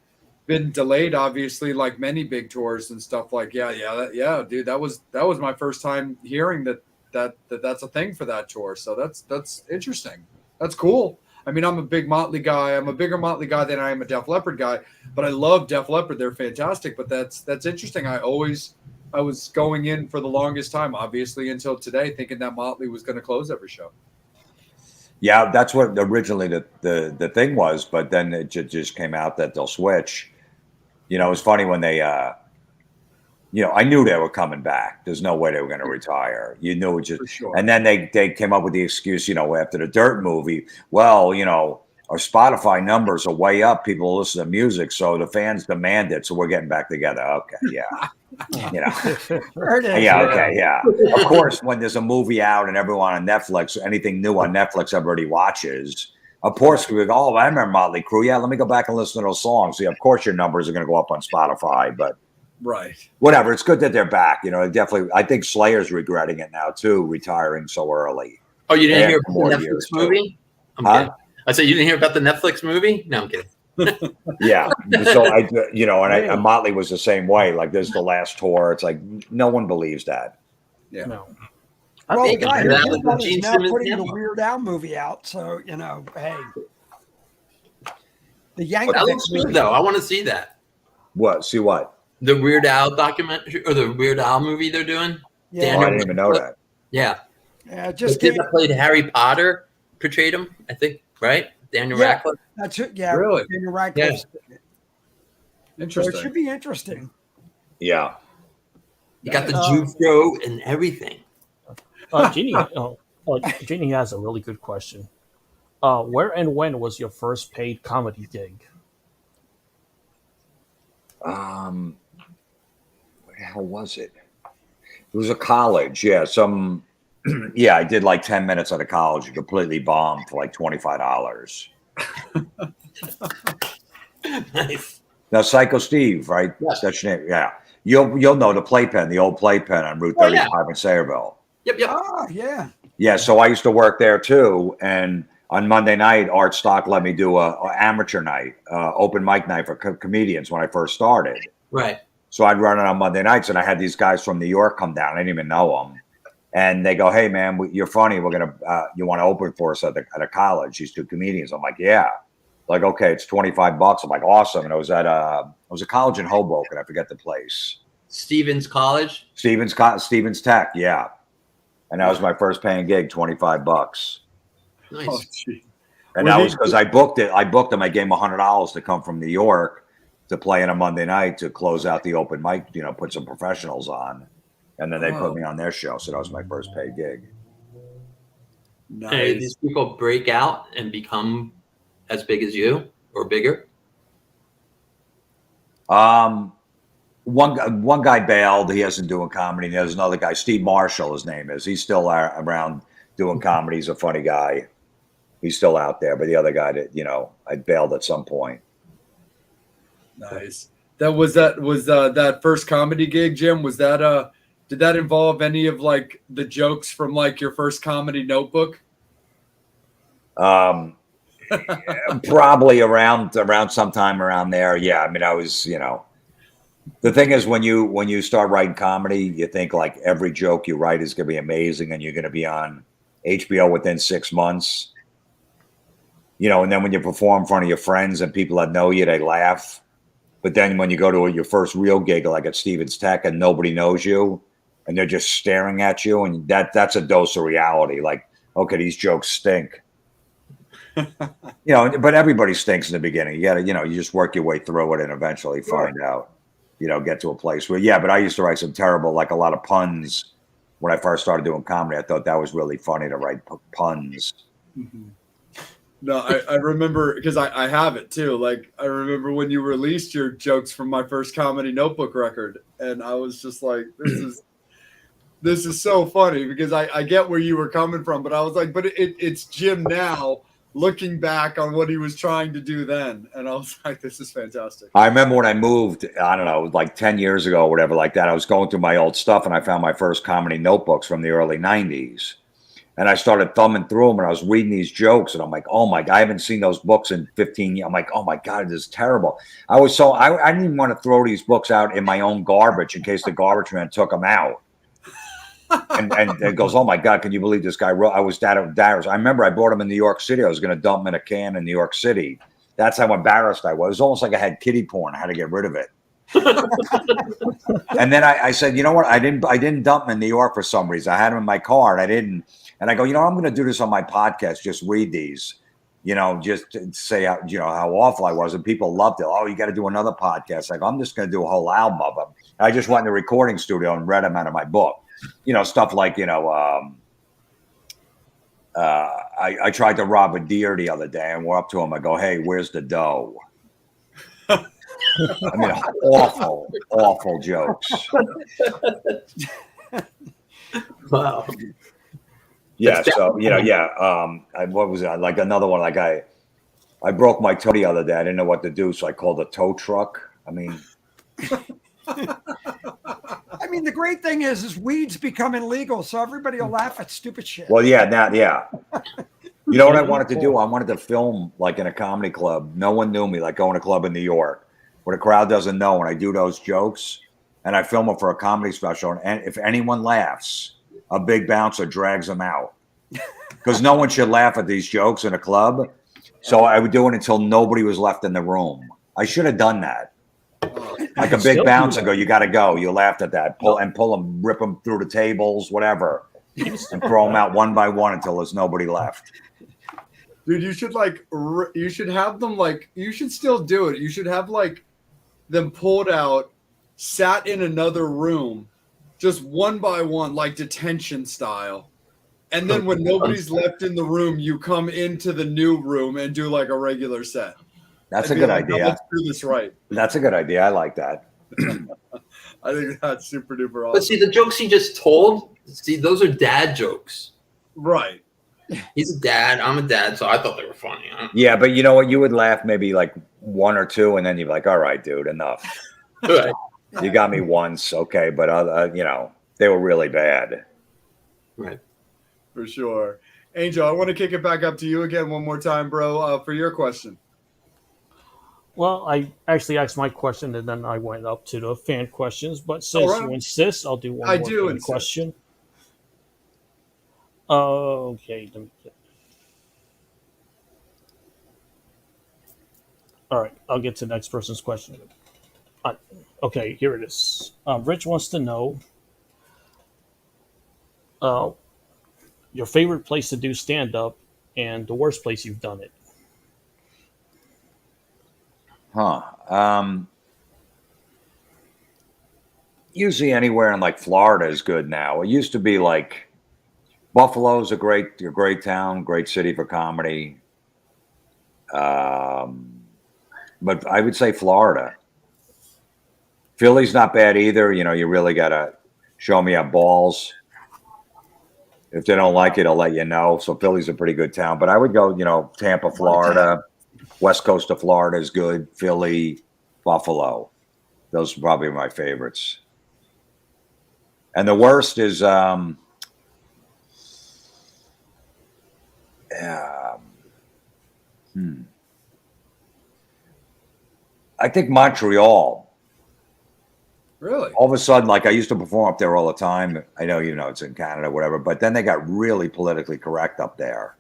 delayed, obviously, like many big tours and stuff. Like, dude, that was my first time hearing that's a thing for that tour. So that's interesting. That's cool. I mean, I'm a big Motley guy. I'm a bigger Motley guy than I am a Def Leppard guy. But I love Def Leppard. They're fantastic. But that's interesting. I always I was going in for the longest time, obviously until today, thinking that Motley was going to close every show. Yeah, that's what originally the thing was, but then it just came out that they'll switch. You know, it was funny when they, you know, I knew they were coming back. There's no way they were going to retire. You knew it just, For sure. and then they came up with the excuse, you know, after the Dirt movie, well, you know, our Spotify numbers are way up. People listen to music, so the fans demand it. So we're getting back together. Okay, yeah, you know, There it is. yeah, okay, yeah. Of course, when there's a movie out and everyone on Netflix, anything new on Netflix, everybody watches. Of course, we go, oh, I remember Motley Crue. Yeah, let me go back and listen to those songs. Yeah, of course, your numbers are going to go up on Spotify, but Right. whatever. It's good that they're back. You know, definitely. I think Slayer's regretting it now too, retiring so early. Oh, you didn't Yeah, hear about more the Netflix years, too. movie? I'm Huh? kidding. I said you didn't hear about the Netflix movie? No, I'm kidding. Yeah. So you know, and Motley was the same way. Like, this is the last tour. It's like no one believes that. Yeah. No. Well, the think guy that who was did one the is Gene now Simmons putting the demo. Weird Al movie out. So, you know, hey. The That Yankovic looks good movie. though. I want to see that. What? See what? The Weird Al documentary or the Weird Al movie they're doing. Yeah, Oh, I didn't even know that. Yeah. yeah, The just kid came, that played Harry Potter portrayed him, I think, right? Daniel Yeah. Radcliffe. that's it. Yeah, Really? Daniel Radcliffe. So it Interesting. should be interesting. Yeah. You got the Uh, juke show and everything. Jeannie has a really good question. Where and when was your first paid comedy gig? Where the hell was it? It was a college. Yeah. Yeah, I did like 10 minutes at a college and completely bombed for like $25. Nice. Now, Psycho Steve, right? Yes. That's your name. Yeah. You'll know the playpen, the old playpen on Route Oh, yeah. 35 in Sayreville. Yep. Oh, yeah. Yeah, so I used to work there too, and on Monday night, Art Stock let me do a amateur night, open mic night for comedians when I first started. Right. So I'd run it on Monday nights, and I had these guys from New York come down. I didn't even know them, and they go, "Hey, man, you're funny. We're gonna, you want to open for us at a college?" These two comedians. I'm like, "Yeah." Like, okay, it's $25. I'm like, awesome. And it was at a college in Hoboken. I forget the place. Stevens College. Stevens Tech, yeah. And that was my first paying gig, $25. Nice. Oh, gee. And Well, that he- was because I booked it. I booked them. I gave them $100 to come from New York to play on a Monday night to close out the open mic, you know, put some professionals on. And then they Wow. put me on their show. So that was my first paid gig. Hey, Nice. these people break out and become as big as you or bigger. One guy bailed. He isn't doing comedy. There's another guy, Steve Marshall, his name is. He's still around doing comedy. He's a funny guy. He's still out there. But the other guy that, you know, I bailed at some point. Nice. That first comedy gig, Jim? Was that did that involve any of like the jokes from like your first comedy notebook? Probably around sometime around there. Yeah. I mean, I was, you know, the thing is when you start writing comedy, you think like every joke you write is going to be amazing and you're going to be on HBO within 6 months, you know, and then when you perform in front of your friends and people that know you, they laugh. But then when you go to your first real gig, like at Stevens Tech, and nobody knows you and they're just staring at you, and that's a dose of reality. Like, okay, these jokes stink. You know, but everybody stinks in the beginning. You gotta, you know, you just work your way through it and eventually find out, you know, get to a place where, yeah, but I used to write some terrible, like a lot of puns when I first started doing comedy. I thought that was really funny to write puns. Mm-hmm. No, I remember because I have it too. Like I remember when you released your jokes from my first comedy notebook record, and I was just like, this is so funny because I get where you were coming from, but I was like, but it's Jim now looking back on what he was trying to do then, and I was like, this is fantastic. I remember when I moved, I don't know, like 10 years ago or whatever like that, I was going through my old stuff and I found my first comedy notebooks from the early 90s. And I started thumbing through them and I was reading these jokes and I'm like, oh my God, I haven't seen those books in 15 years. I'm like, oh my God, this is terrible. I didn't even want to throw these books out in my own garbage in case the garbage man took them out. and it goes, oh my God, can you believe this guy wrote? I was that embarrassed. I remember I brought him in New York City. I was going to dump him in a can in New York City. That's how embarrassed I was. It was almost like I had kiddie porn. I had to get rid of it. And then I said, you know what? I didn't dump him in New York for some reason. I had him in my car and I didn't. And I go, I'm going to do this on my podcast. Just read these, just to say how, how awful I was. And people loved it. Oh, you got to do another podcast. I go, I'm just going to do a whole album of them. I just went in the recording studio and read them out of my book. Stuff like, I tried to rob a deer the other day and we're up to him. I go, hey, where's the dough? I mean, awful jokes. Wow. Yeah. So, what was it? Like another one, like I broke my toe the other day. I didn't know what to do. So I called a tow truck. I mean, the great thing is weed's becoming legal, so everybody will laugh at stupid shit. well, yeah, yeah. You know what I wanted to do? I wanted to film like in a comedy club. No one knew me, like going to a club in New York where the crowd doesn't know. And I do those jokes and I film them for a comedy special. And if anyone laughs, a big bouncer drags them out because no one should laugh at these jokes in a club. So I would do it until nobody was left in the room. I should have done that. Like a big bouncer, go, you got to go. You laughed at that. Pull them, rip them through the tables, whatever, and throw them out one by one until there's nobody left. Dude, you should you should have them you should still do it. You should have them pulled out, sat in another room, just one by one, like detention style. And then when nobody's left in the room, you come into the new room and do like a regular set. That's a good idea. Let's do this right. That's a good idea. I like that. I think that's super duper awesome. But see, the jokes he just told, those are dad jokes. Right. He's a dad. I'm a dad, so I thought they were funny. Yeah, but you know what? You would laugh maybe like one or two, and then you'd be like, all right, dude, enough. Right. You got me once, okay, but, they were really bad. Right. For sure. Angel, I want to kick it back up to you again one more time, bro, for your question. Well, I actually asked my question and then I went up to the fan questions. But since you insist, I'll do one more fan question. Okay. All right, I'll get to the next person's question. Okay, here it is. Rich wants to know your favorite place to do stand-up and the worst place you've done it. Usually anywhere in like Florida is good now. It used to be like Buffalo's a great town, great city for comedy. But I would say Florida. Philly's not bad either. You really got to show me your balls. If they don't like it, I'll let you know. So Philly's a pretty good town. But I would go, Tampa, Florida. West coast of Florida is good. Philly, Buffalo. Those are probably my favorites. And the worst is I think Montreal. Really? All of a sudden, like I used to perform up there all the time. I know, it's in Canada, whatever. But then they got really politically correct up there.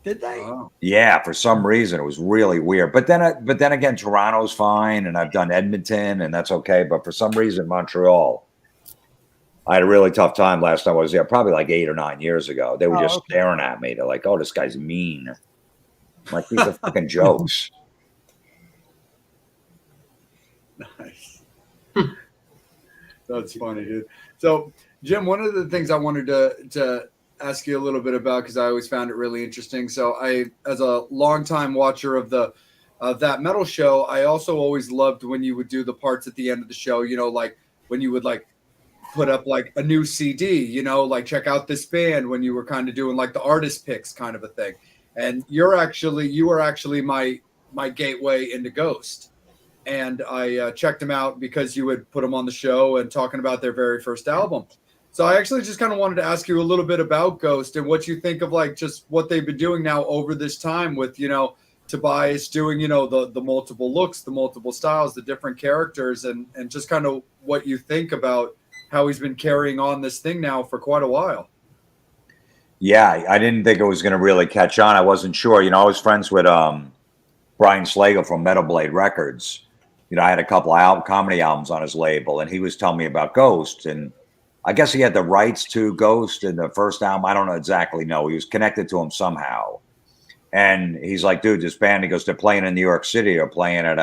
Did they? Wow. Yeah, for some reason it was really weird. But then again, Toronto's fine, and I've done Edmonton, and that's okay. But for some reason, Montreal, I had a really tough time last time I was there, probably like 8 or 9 years ago. They were just staring at me. They're like, "Oh, this guy's mean." I'm like, these are fucking jokes. Nice. That's funny, dude. So, Jim, one of the things I wanted to ask you a little bit about, because I always found it really interesting. So I, as a longtime watcher of that metal show, I also always loved when you would do the parts at the end of the show, like when you would like put up like a new CD, like check out this band, when you were kind of doing like the artist picks kind of a thing. And you were actually my gateway into Ghost. And I checked them out because you would put them on the show and talking about their very first album. So I actually just kind of wanted to ask you a little bit about Ghost and what you think of like just what they've been doing now over this time with, Tobias doing, the multiple looks, the multiple styles, the different characters, and just kind of what you think about how he's been carrying on this thing now for quite a while. Yeah, I didn't think it was going to really catch on. I wasn't sure. I was friends with Brian Slagle from Metal Blade Records. I had a couple comedy albums on his label, and he was telling me about Ghost, and I guess he had the rights to Ghost in the first album. I don't know exactly. No, he was connected to him somehow. And he's like, dude, this band, he goes, they're playing in New York City. They're playing at,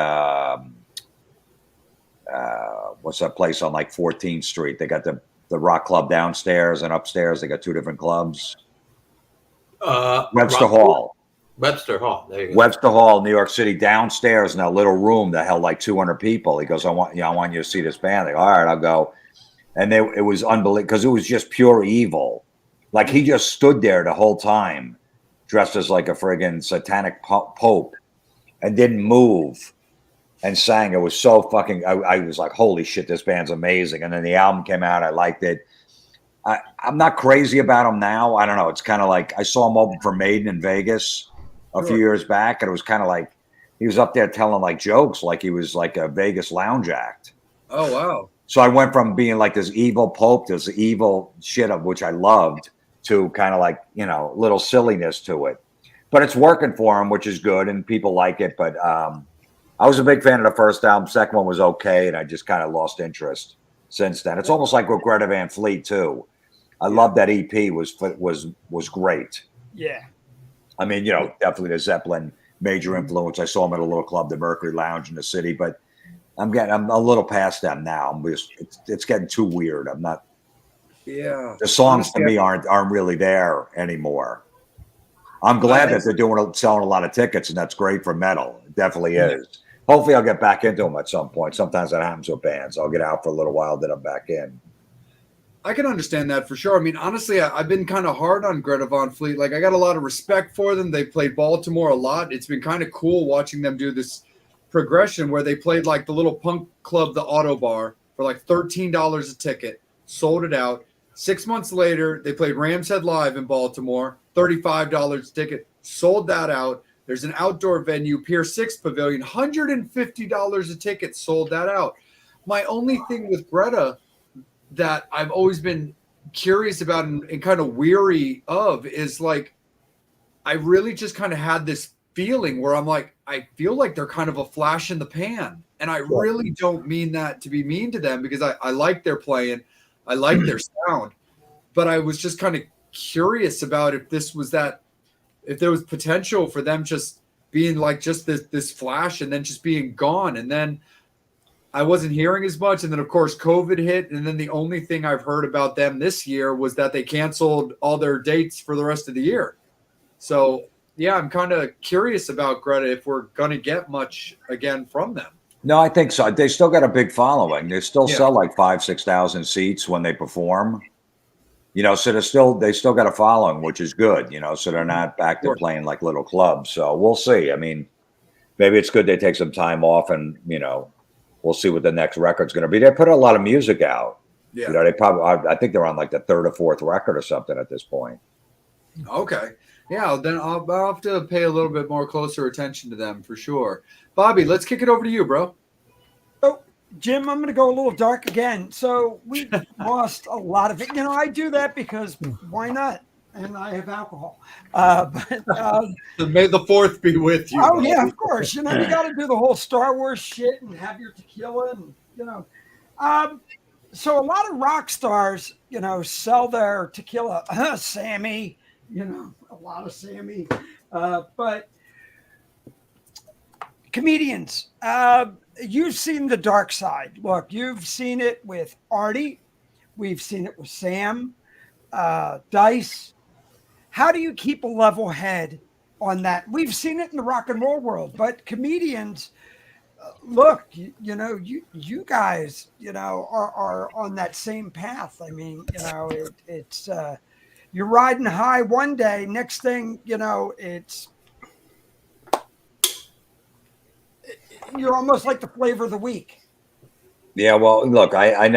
what's that place on like 14th Street? They got the rock club downstairs and upstairs. They got two different clubs. Webster Hall. Webster Hall. There you go. Webster Hall, New York City, downstairs in that little room that held like 200 people. He goes, I want you to see this band. They go, all right, I'll go. And it was unbelievable because it was just pure evil. Like he just stood there the whole time, dressed as like a friggin' satanic pope, and didn't move and sang. It was so fucking. I was like, holy shit, this band's amazing. And then the album came out. I liked it. I'm not crazy about him now. I don't know. It's kind of like I saw him open for Maiden in Vegas a few years back, and it was kind of like he was up there telling like jokes, like he was like a Vegas lounge act. Oh wow. So I went from being like this evil pope, this evil shit of which I loved, to kind of like, little silliness to it. But it's working for him, which is good, and people like it. But I was a big fan of the first album. Second one was okay, and I just kind of lost interest since then. It's almost like with Greta Van Fleet too. I love that EP was great. Yeah. I mean, definitely the Zeppelin major influence. I saw him at a little club, the Mercury Lounge in the city, but I'm a little past them now. It's getting too weird. I'm not. Yeah. The songs to me aren't really there anymore. I'm glad that they're selling a lot of tickets, and that's great for metal. It definitely is. Hopefully, I'll get back into them at some point. Sometimes that happens with bands. I'll get out for a little while, then I'm back in. I can understand that for sure. I mean, honestly, I've been kind of hard on Greta Van Fleet. Like, I got a lot of respect for them. They played Baltimore a lot. It's been kind of cool watching them do this progression where they played like the little punk club, the Auto Bar, for like $13 a ticket, sold it out. 6 months later, they played Ram's Head Live in Baltimore, $35 a ticket, sold that out. There's an outdoor venue, Pier 6 Pavilion, $150 a ticket, sold that out. My only thing with Greta that I've always been curious about and kind of weary of is like, I really just kind of had this feeling where I'm like, I feel like they're kind of a flash in the pan. And I really don't mean that to be mean to them because I like their playing. I like their sound. But I was just kind of curious about if there was potential for them just being like just this flash and then just being gone. And then I wasn't hearing as much. And then, of course, COVID hit. And then the only thing I've heard about them this year was that they canceled all their dates for the rest of the year. So, yeah, I'm kind of curious about Greta if we're going to get much again from them. No, I think so. They still got a big following. They still sell like 5,000-6,000 seats when they perform. So they still got a following, which is good. So they're not back to playing like little clubs. So we'll see. I mean, maybe it's good they take some time off, and we'll see what the next record's going to be. They put a lot of music out. Yeah, they probably. I think they're on like the third or fourth record or something at this point. Okay. Yeah, then I'll have to pay a little bit more closer attention to them for sure. Bobby, let's kick it over to you, bro. Oh, Jim, I'm going to go a little dark again. So we lost a lot of it. I do that because why not? And I have alcohol. May the fourth be with you. Oh, yeah, of course. You got to do the whole Star Wars shit and have your tequila and, so a lot of rock stars, sell their tequila. Sammy, a lot of Sammy. But comedians, you've seen the dark side. Look, you've seen it with Artie. We've seen it with Sam, Dice. How do you keep a level head on that? We've seen it in the rock and roll world, but comedians, look, you guys, are on that same path. I mean, it's you're riding high one day. Next thing, it's you're almost like the flavor of the week. Yeah, well, look, I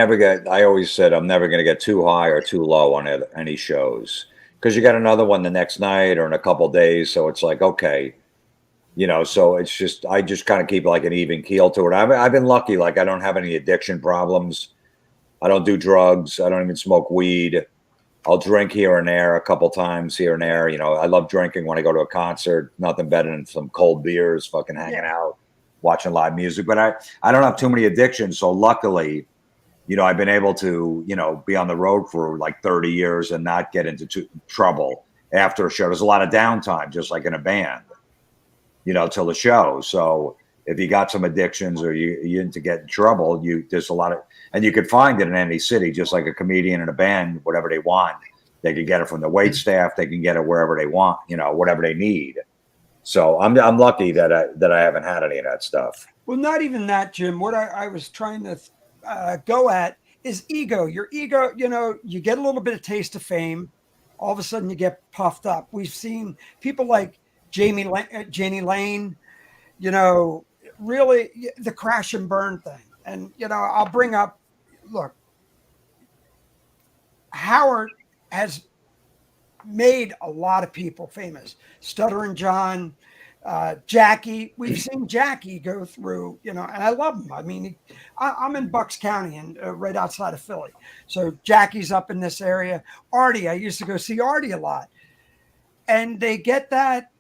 always said I'm never going to get too high or too low on any shows because you got another one the next night or in a couple days. So it's like, okay, so it's just, I just kind of keep like an even keel to it. I've been lucky. Like I don't have any addiction problems. I don't do drugs. I don't even smoke weed. I'll drink here and there a couple times here and there. I love drinking when I go to a concert. Nothing better than some cold beers, fucking hanging out. watching live music. But I don't have too many addictions. So luckily, I've been able to, be on the road for like 30 years and not get into trouble after a show. There's a lot of downtime, just like in a band, till the show. So if you got some addictions or you into get in trouble, there's a lot of, and you could find it in any city, just like a comedian in a band, whatever they want. They can get it from the wait staff. They can get it wherever they want, whatever they need. So I'm lucky that I haven't had any of that stuff. Well, not even that, Jim. What I was trying to go at is ego. Your ego, you get a little bit of taste of fame. All of a sudden you get puffed up. We've seen people like Janie Lane, really the crash and burn thing. And, I'll bring up, look, Howard has made a lot of people famous. Stuttering John, Jackie. We've seen Jackie go through, and I love him. I mean, I'm in Bucks County and right outside of Philly. So Jackie's up in this area. Artie, I used to go see Artie a lot. And they get that.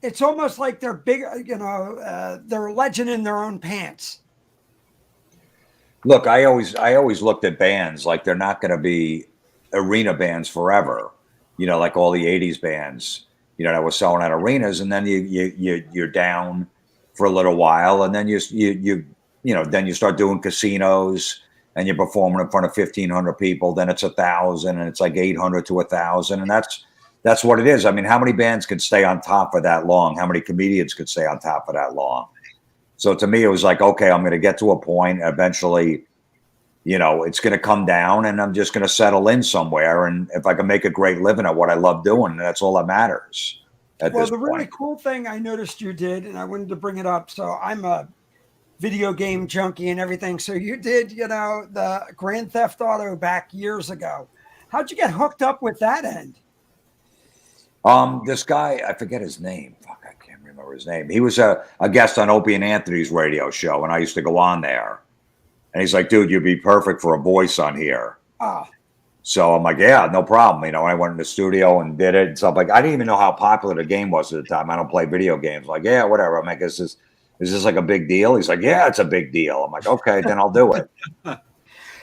It's almost like they're big, they're a legend in their own pants. Look, I always looked at bands like they're not going to be arena bands forever. Like all the 80s bands, that was selling at arenas, and then you're down for a little while, and then then you start doing casinos and you're performing in front of 1,500 people, then it's 1,000, and it's like 800 to 1,000, and that's what it is. I mean, how many bands could stay on top for that long? How many comedians could stay on top for that long? So to me, it was like, okay, I'm going to get to a point eventually, it's going to come down and I'm just going to settle in somewhere. And if I can make a great living at what I love doing, that's all that matters. Well, the really cool thing I noticed you did, and I wanted to bring it up. So I'm a video game junkie and everything. So you did, the Grand Theft Auto back years ago. How'd you get hooked up with that end? This guy, I forget his name. Fuck, I can't remember his name. He was a guest on Opie and Anthony's radio show, and I used to go on there. And he's like, dude, you'd be perfect for a voice on here. So I'm like, yeah, no problem. I went in the studio and did it and stuff. Like, I didn't even know how popular the game was at the time. I don't play video games. Like, yeah, whatever. I'm like, is this like a big deal? He's like, yeah, it's a big deal. I'm like, okay, then I'll do it.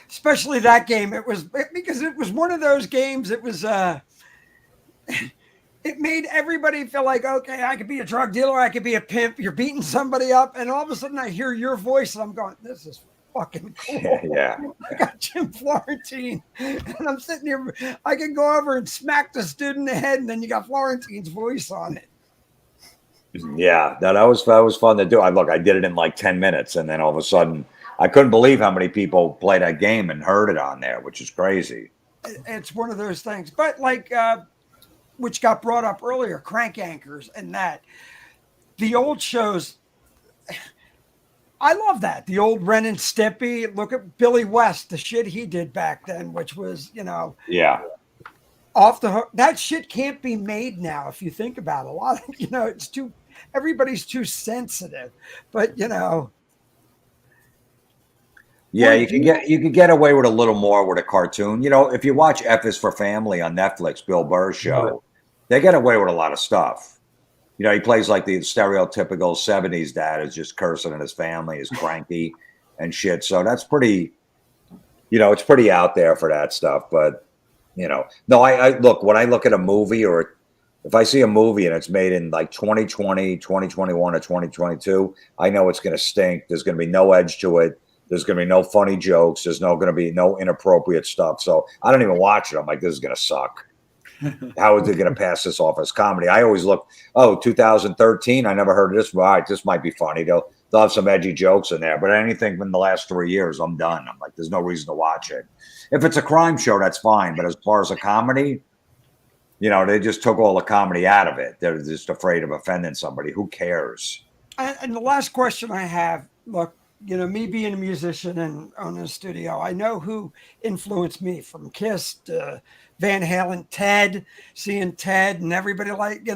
Especially that game. Because it was one of those games. It was, it made everybody feel like, okay, I could be a drug dealer. I could be a pimp. You're beating somebody up. And all of a sudden I hear your voice and I'm going, this is fucking cool. Yeah. I got Jim Florentine and I'm sitting here. I can go over and smack the dude in the head, and then you got Florentine's voice on it. Yeah, that was fun to do. I did it in like 10 minutes, and then all of a sudden I couldn't believe how many people played that game and heard it on there, which is crazy. It's one of those things. But like which got brought up earlier, crank anchors and that. The old shows, I love that. The old Ren and Stimpy. Look at Billy West, the shit he did back then, which was, yeah, off the hook. That shit can't be made now if you think about it. A lot of, it's everybody's too sensitive. But, yeah, you can get away with a little more with a cartoon. If you watch F is for Family on Netflix, Bill Burr's show, they get away with a lot of stuff. He plays like the stereotypical 70s dad is just cursing at his family, is cranky and shit. So that's pretty, it's pretty out there for that stuff. But, no, I look, when I look at a movie, or if I see a movie and it's made in like 2020, 2021 or 2022, I know it's going to stink. There's going to be no edge to it. There's going to be no funny jokes. There's going to be no inappropriate stuff. So I don't even watch it. I'm like, this is going to suck. How are they going to pass this off as comedy? I always look, 2013, I never heard of this. All right, this might be funny. They'll have some edgy jokes in there. But anything from the last 3 years, I'm done. I'm like, there's no reason to watch it. If it's a crime show, that's fine. But as far as a comedy, they just took all the comedy out of it. They're just afraid of offending somebody. Who cares? And the last question I have, look, me being a musician and owning a studio, I know who influenced me, from Kiss to Van Halen, seeing Ted and everybody, like,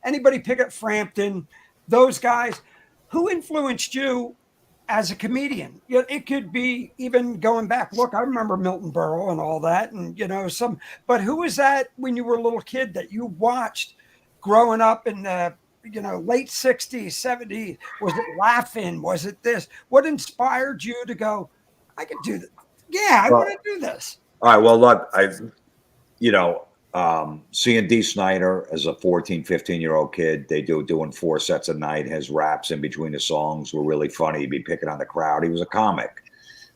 anybody pick up Frampton, those guys. Who influenced you as a comedian? It could be even going back. Look, I remember Milton Berle and all that, and but who was that when you were a little kid that you watched growing up in the late 60s, 70s? Was it laughing? Was it this? What inspired you to go, I could do this? Yeah, I want to do this. All right. Well, look, seeing Dee Snider as a 14, 15-year-old kid, doing 4 sets a night, his raps in between the songs were really funny. He'd be picking on the crowd. He was a comic.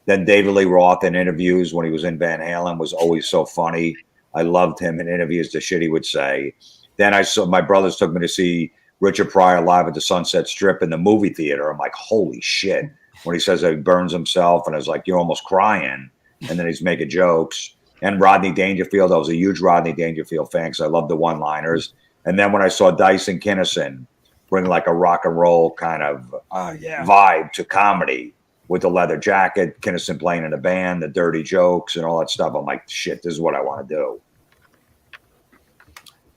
Then David Lee Roth in interviews when he was in Van Halen was always so funny. I loved him in interviews, the shit he would say. Then my brothers took me to see Richard Pryor live at the Sunset Strip in the movie theater. I'm like, holy shit. When he says that he burns himself, and I was like, you're almost crying. And then he's making jokes. And Rodney Dangerfield, I was a huge Rodney Dangerfield fan because I love the one-liners. And then when I saw Dyson Kinnison bring like a rock and roll kind of vibe to comedy with the leather jacket, Kinnison playing in a band, the dirty jokes and all that stuff, I'm like, shit, this is what I want to do.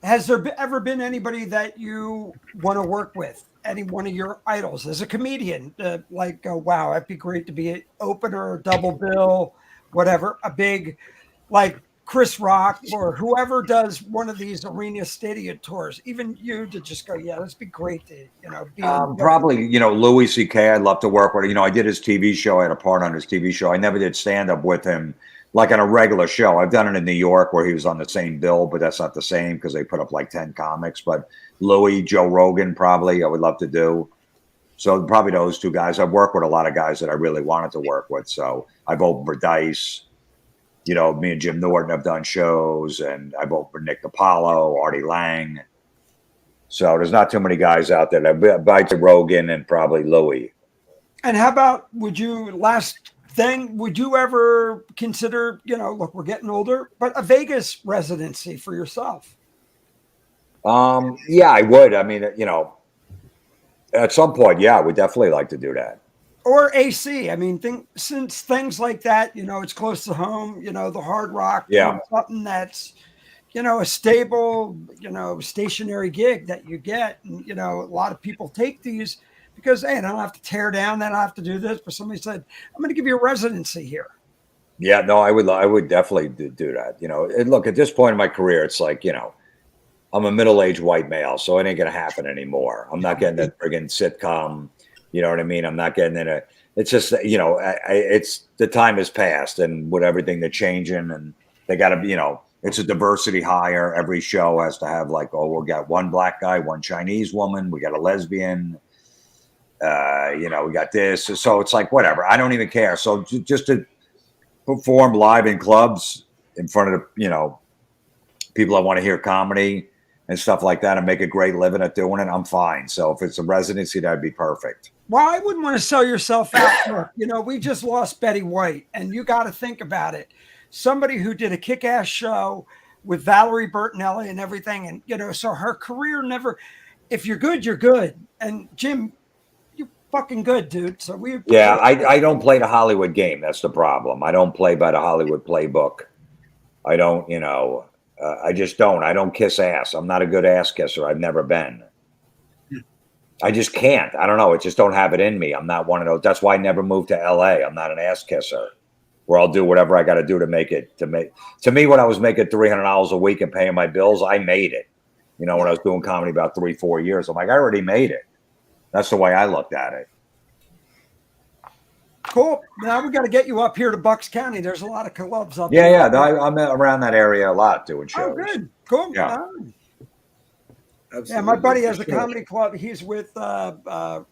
Has there ever been anybody that you want to work with? Any one of your idols as a comedian? Wow, that'd be great to be an opener, double bill, whatever, a big, like Chris Rock or whoever does one of these arena stadium tours, even you to just go, yeah, that'd be great to, be probably, Louis C.K. I'd love to work with. I did his TV show. I had a part on his TV show. I never did stand up with him like on a regular show. I've done it in New York where he was on the same bill, but that's not the same because they put up like 10 comics. But Louis, Joe Rogan, probably I would love to do. So probably those 2 guys. I've worked with a lot of guys that I really wanted to work with. So I've opened for Dice. Me and Jim Norton have done shows, and I've opened for Nick DiPaolo, Artie Lang. So there's not too many guys out there. I've been to Rogan and probably Louis. And how about, would you ever consider, look, we're getting older, but a Vegas residency for yourself? Yeah, I would. I mean, at some point, yeah, I would definitely like to do that. Or AC. I mean, since things like that, it's close to home, the Hard Rock, something that's, a stable, stationary gig that you get. And, a lot of people take these because, hey, I don't have to tear down, I don't have to do this. But somebody said, I'm going to give you a residency here. Yeah, no, I would definitely do that. And look, at this point in my career, it's like, I'm a middle-aged white male, so it ain't going to happen anymore. I'm not getting that friggin' sitcom. You know what I mean? I'm not getting in it's just, it's the time has passed, and with everything they're changing, and they got to, it's a diversity hire. Every show has to have we got one black guy, one Chinese woman. We got a lesbian, we got this. So it's like, whatever. I don't even care. So just to perform live in clubs in front of, people that want to hear comedy and stuff like that and make a great living at doing it, I'm fine. So if it's a residency, that'd be perfect. Well, I wouldn't want to sell yourself out. We just lost Betty White, and you got to think about it. Somebody who did a kick-ass show with Valerie Bertinelli and everything. And, so her career never, if you're good, you're good. And Jim, you're fucking good, dude. So I don't play the Hollywood game. That's the problem. I don't play by the Hollywood playbook. I don't, I just don't. I don't kiss ass. I'm not a good ass kisser. I've never been. I just can't. I don't know. I just don't have it in me. I'm not one of those. That's why I never moved to LA. I'm not an ass kisser where I'll do whatever I got to do to make it. To me, when I was making $300 a week and paying my bills, I made it. When I was doing comedy about 3-4 years, I'm like, I already made it. That's the way I looked at it. Cool. Now we got to get you up here to Bucks County. There's a lot of clubs up there. Yeah. I'm around that area a lot doing shows. Oh, good. Cool. Yeah. Yeah, my buddy has a comedy club. He's with right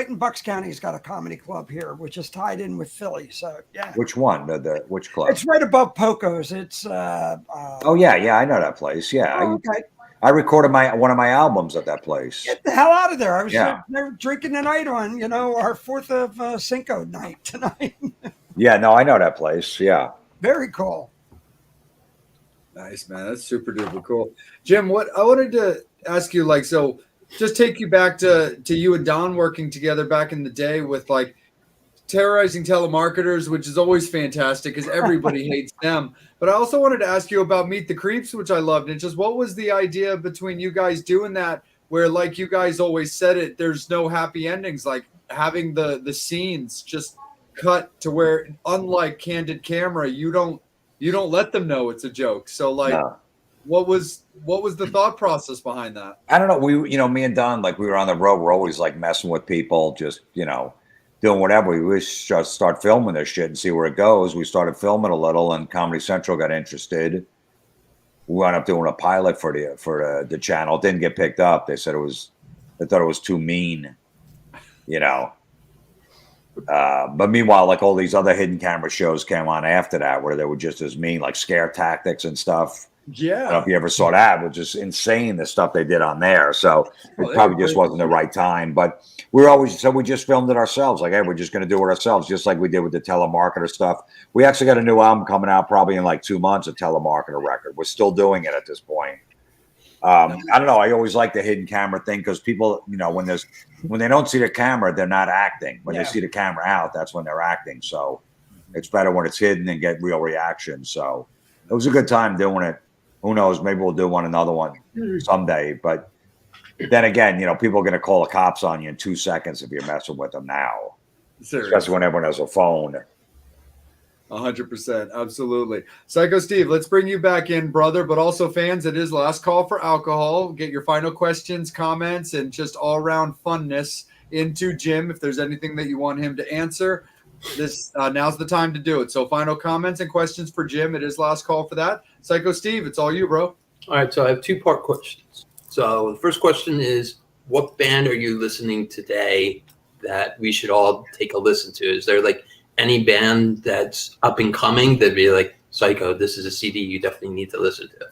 in Bucks County. He's got a comedy club here, which is tied in with Philly. So yeah. Which one? Which club? It's right above Poco's. It's oh yeah, I know that place. Yeah. Oh, okay. I recorded one of my albums at that place. Get the hell out of there! I was there drinking the night on our 4th of Cinco night tonight. Yeah, no, I know that place. Yeah. Very cool. Nice, man. That's super duper cool. Jim, what I wanted to ask you, so just take you back to you and Don working together back in the day with terrorizing telemarketers, which is always fantastic because everybody hates them. But I also wanted to ask you about Meet the Creeps, which I loved. And just what was the idea between you guys doing that where, like you guys always said it, there's no happy endings, like having the scenes just cut to where, unlike Candid Camera, you don't let them know it's a joke. So what was the thought process behind that? I don't know. Me and Don, like we were on the road. We're always like messing with people, just doing whatever. We just start filming this shit and see where it goes. We started filming a little, and Comedy Central got interested. We wound up doing a pilot for the channel. It didn't get picked up. They thought it was too mean, But meanwhile, like all these other hidden camera shows came on after that, where they were just as mean, like Scare Tactics and stuff. Yeah. I don't know if you ever saw that, it was just insane, the stuff they did on there. So it probably just wasn't the right time. But we just filmed it ourselves. Like, hey, we're just going to do it ourselves, just like we did with the telemarketer stuff. We actually got a new album coming out probably in like 2 months, a telemarketer record. We're still doing it at this point. I don't know. I always like the hidden camera thing because people, when they don't see the camera, they're not acting. When they see the camera out, that's when they're acting. So it's better when it's hidden and get real reaction. So it was a good time doing it. Who knows? Maybe we'll do another one someday. But then again, people are going to call the cops on you in 2 seconds if you're messing with them now. Seriously. Especially when everyone has a phone. 100%. Absolutely. Psycho Steve, let's bring you back in, brother. But also, fans, it is last call for alcohol. Get your final questions, comments, and just all-around funness into Jim if there's anything that you want him to answer. Now's the time to do it. So final comments and questions for Jim. It is last call for that. Psycho Steve, it's all you, bro. All right, so I have 2-part questions. So the first question is, what band are you listening today that we should all take a listen to? Is there like any band that's up and coming that'd be like, Psycho, this is a CD you definitely need to listen to?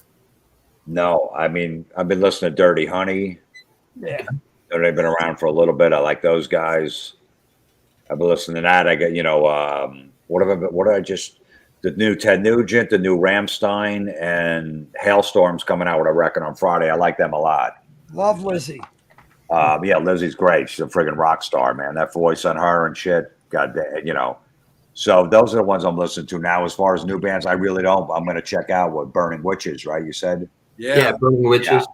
No, I mean, I've been listening to Dirty Honey. Yeah. They've been around for a little bit. I like those guys. I've been listening to that. I got, the new Ted Nugent, the new Rammstein, and Hailstorm's coming out with a record on Friday. I like them a lot. Love Lizzie. Yeah, Lizzie's great. She's a friggin' rock star, man. That voice on her and shit. God damn, So those are the ones I'm listening to now. As far as new bands, I really don't. I'm going to check out what Burning Witches, right? You said? Yeah, Burning Witches.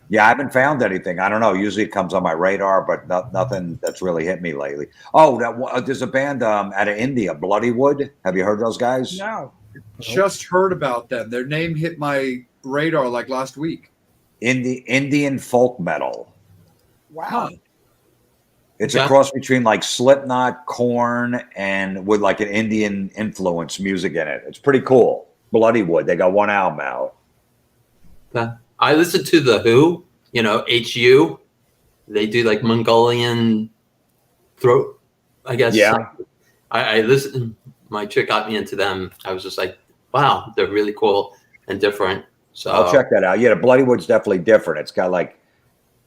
Yeah, I haven't found anything. I don't know. Usually it comes on my radar, but nothing that's really hit me lately. Oh, there's a band out of India, Bloodywood. Have you heard those guys? No. Just heard about them. Their name hit my radar like last week. Indian folk metal. Wow. It's a cross between like Slipknot, Korn, and with like an Indian influence music in it. It's pretty cool. Bloodywood. They got one album out. I listened to The Who, HU. They do like Mongolian throat, I guess. Yeah. I listened. My chick got me into them. I was just like, wow, they're really cool and different. So I'll check that out. Yeah, the Bloodywood's definitely different. It's got like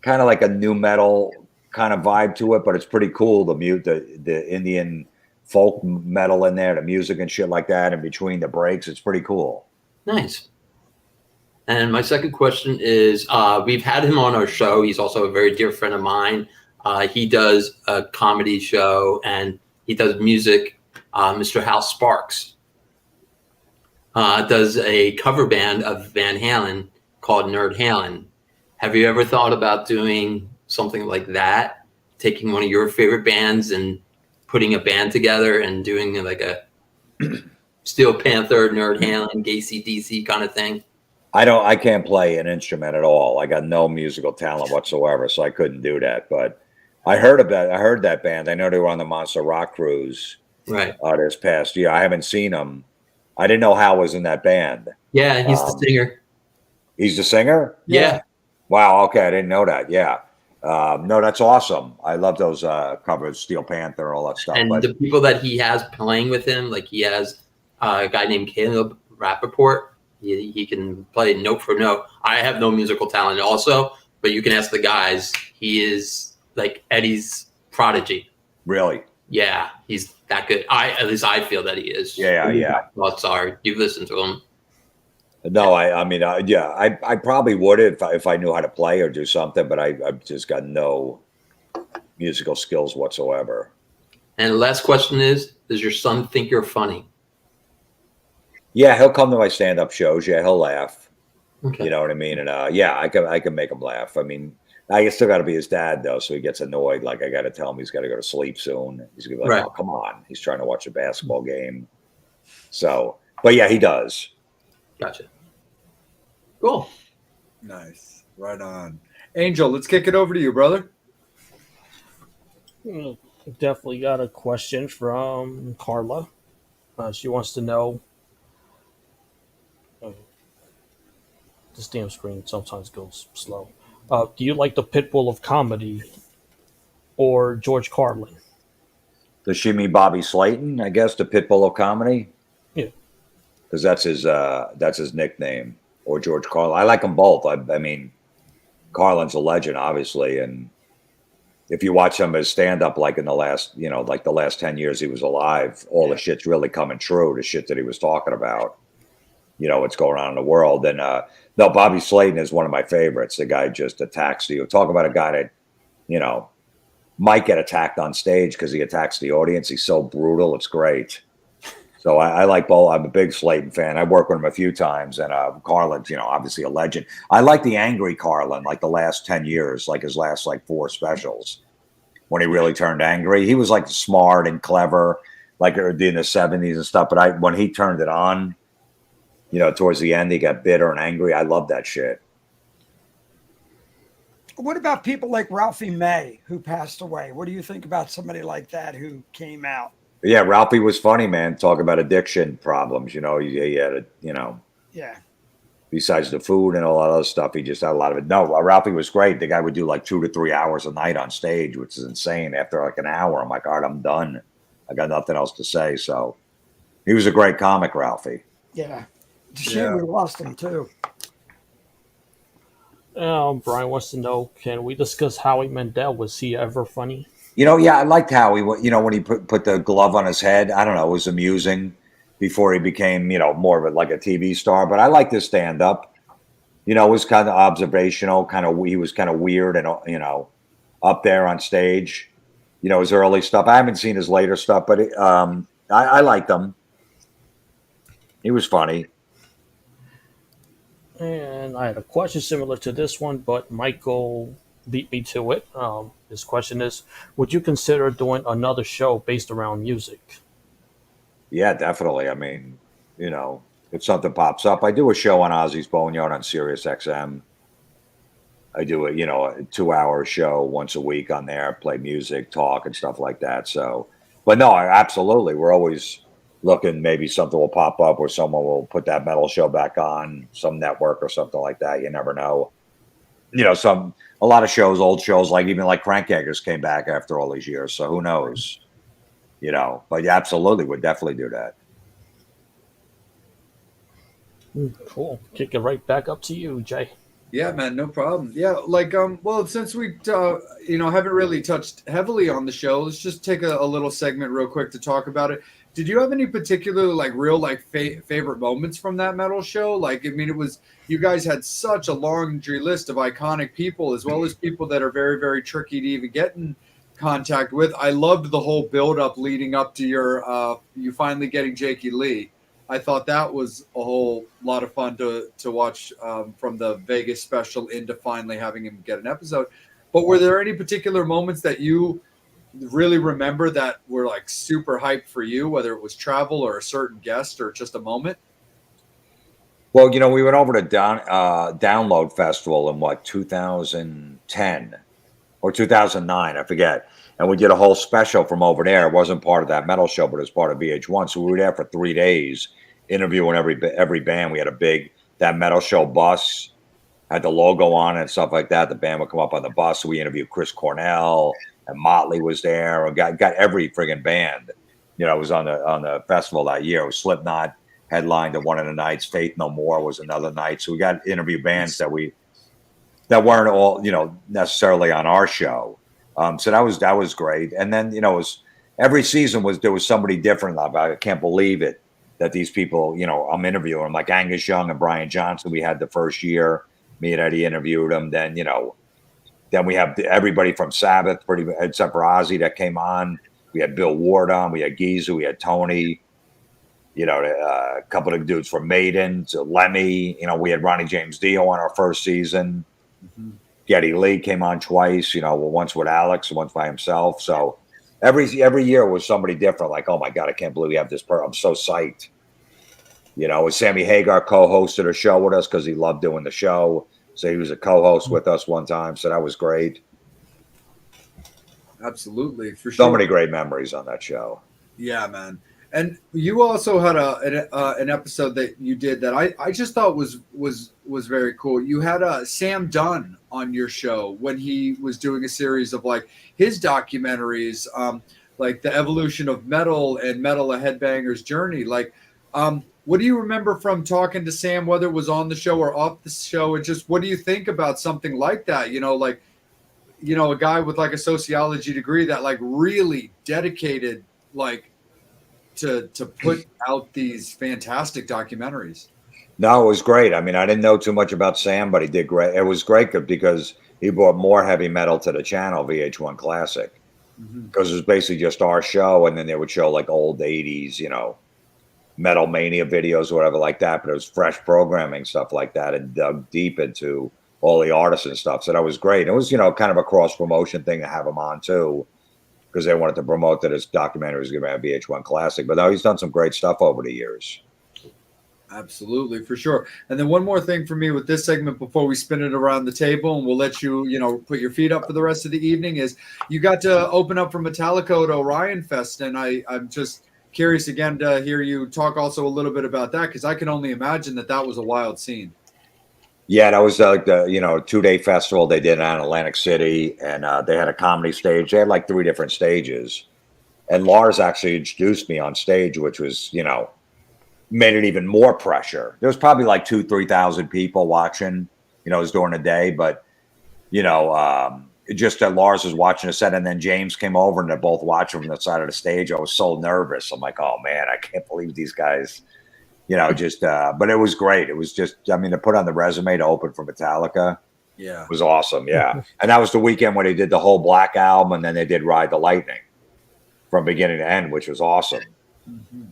kind of like a new metal kind of vibe to it, but it's pretty cool. The Indian folk metal in there, the music and shit like that in between the breaks. It's pretty cool. Nice. And my second question is, we've had him on our show. He's also a very dear friend of mine. He does a comedy show and he does music. Mr. Hal Sparks does a cover band of Van Halen called Nerd Halen. Have you ever thought about doing something like that? Taking one of your favorite bands and putting a band together and doing like a Steel Panther, Nerd Halen, Gacy DC kind of thing? I can't play an instrument at all. I got no musical talent whatsoever, so I couldn't do that. But I heard that band. I know they were on the Monster Rock cruise right this past year. I haven't seen them. I didn't know Hal was in that band. Yeah, he's the singer. He's the singer? Yeah. Wow, okay, I didn't know that. Yeah. No, that's awesome. I love those covers, Steel Panther, all that stuff. And the people that he has playing with him, like he has a guy named Caleb Rappaport. He can play note for note. I have no musical talent also, but you can ask the guys. He is like Eddie's prodigy. Really? Yeah, he's that good. At least I feel that he is. Yeah. Thoughts are you've listened to him. No, I probably would if I knew how to play or do something, but I've just got no musical skills whatsoever. And the last question is, does your son think you're funny? Yeah, he'll come to my stand-up shows. Yeah, he'll laugh. Okay. You know what I mean? And I can make him laugh. I mean, I still got to be his dad though, so he gets annoyed. Like I got to tell him he's got to go to sleep soon. He's gonna be like, "Oh, come on!" He's trying to watch a basketball game. So, but yeah, he does. Gotcha. Cool. Nice. Right on. Angel, let's kick it over to you, brother. Definitely got a question from Carla. She wants to know. uh, This damn screen sometimes goes slow. Do you like the Pitbull of comedy or George Carlin? The Shimmy Bobby Slayton, I guess, the Pitbull of comedy, Yeah. because that's his nickname, or George Carlin. I like them both. I mean, Carlin's a legend, obviously, and if you watch some of his stand up, like in the last, like the last 10 years he was alive, all the shit's really coming true. The shit that he was talking about, what's going on in the world. And no, Bobby Slayton is one of my favorites. The guy just attacks you. Talk about a guy that, might get attacked on stage because he attacks the audience. He's so brutal. It's great. So I like both. I'm a big Slayton fan. I worked with him a few times, and Carlin's, obviously a legend. I like the angry Carlin, like the last 10 years, like his last 4 specials, when he really turned angry. He was like smart and clever, like in the 70s and stuff. But when he turned it on, towards the end, he got bitter and angry. I love that shit. What about people like Ralphie May, who passed away? What do you think about somebody like that who came out? Yeah, Ralphie was funny, man. Talk about addiction problems. He had Yeah. besides the food and all that other stuff, he just had a lot of it. No, Ralphie was great. The guy would do like 2 to 3 hours a night on stage, which is insane. After like an hour, I'm like, all right, I'm done. I got nothing else to say. So he was a great comic, Ralphie. Yeah. It's a shame we lost him, too. Brian wants to know, can we discuss Howie Mandel? Was he ever funny? Yeah, I liked Howie. When he put the glove on his head. I don't know. It was amusing before he became, more of a TV star. But I liked his stand up. It was kind of observational. He was kind of weird and, up there on stage. His early stuff. I haven't seen his later stuff, but I liked him. He was funny. And I had a question similar to this one, but Michael beat me to it. His question is, would you consider doing another show based around music? Yeah, definitely. I mean, if something pops up, I do a show on Ozzy's Boneyard on Sirius XM. I do a 2-hour show once a week on there, play music, talk, and stuff like that. So, but no, absolutely. We're always looking, maybe something will pop up where someone will put that metal show back on some network or something like that. You never know. A lot of shows, old shows, like even like Crankyaggers came back after all these years. So who knows? But yeah, absolutely, would definitely do that. Cool. Kick it right back up to you, Jay. Yeah, man, no problem. Yeah, well, since we, haven't really touched heavily on the show, let's just take a little segment real quick to talk about it. Did you have any particular favorite moments from that metal show? You guys had such a laundry list of iconic people, as well as people that are very, very tricky to even get in contact with. I loved the whole build up leading up to you finally getting Jakey Lee. I thought that was a whole lot of fun to watch from the Vegas special into finally having him get an episode. But were there any particular moments that you really remember that were super hyped for you, whether it was travel or a certain guest or just a moment? Well, we went over to Download Festival in 2010 or 2009, I forget. And we did a whole special from over there. It wasn't part of that metal show, but it was part of VH1. So we were there for 3 days interviewing every band. We had that metal show bus, had the logo on it and stuff like that. The band would come up on the bus. So we interviewed Chris Cornell, and Motley was there. And got every friggin' band, was on the festival that year. It was Slipknot headlined at one of the nights. Faith No More was another night. So we got to interview bands that weren't all, necessarily on our show. So that was great. And then, every season there was somebody different. I can't believe it that these people, I'm interviewing them, like Angus Young and Brian Johnson. We had the first year, me and Eddie interviewed them. Then, then we have everybody from Sabbath, pretty except for Ozzy that came on. We had Bill Ward on, we had Giza, we had Tony, a couple of dudes from Maiden, so Lemmy, we had Ronnie James Dio on our first season. Mm-hmm. Geddy Lee came on twice, once with Alex, once by himself. So every year was somebody different. Like, oh my God, I can't believe we have this person. I'm so psyched. Sammy Hagar co-hosted a show with us because he loved doing the show. So he was a co-host with us one time. So that was great. Absolutely, for So sure. many great memories on that show. Yeah, man. And you also had an episode that you did that I just thought was very cool. You had Sam Dunn on your show when he was doing a series of like his documentaries, like the evolution of metal and Metal a Headbanger's journey. Like, what do you remember from talking to Sam, whether it was on the show or off the show, and just what do you think about something like that? A guy with like a sociology degree that like really dedicated like to put out these fantastic documentaries. No, it was great. I mean, I didn't know too much about Sam, but he did great. It was great because he brought more heavy metal to the channel, VH1 Classic, because it was basically just our show, and then they would show like old 80s, Metal Mania videos or whatever like that, but it was fresh programming, stuff like that, and dug deep into all the artists and stuff. So that was great. It was, kind of a cross promotion thing to have him on too, because they wanted to promote that his documentary was going to be a VH1 Classic. But now he's done some great stuff over the years. Absolutely, for sure. And then one more thing for me with this segment before we spin it around the table and we'll let you, put your feet up for the rest of the evening is you got to open up for Metallica at Orion Fest. And I'm just curious again to hear you talk also a little bit about that, because I can only imagine that was a wild scene. Yeah, that was like the 2-day festival they did in Atlantic City, and they had a comedy stage. They had like 3 different stages, and Lars actually introduced me on stage, which was made it even more pressure. There was probably like 2,000-3,000 people watching. It was during the day, but just that Lars was watching a set, and then James came over, and they're both watching from the side of the stage. I was so nervous. I'm like, oh man, I can't believe these guys. But it was great. It was just, to put on the resume to open for Metallica. Yeah. It was awesome. Yeah. And that was the weekend when they did the whole Black Album, and then they did Ride the Lightning from beginning to end, which was awesome. Mm-hmm.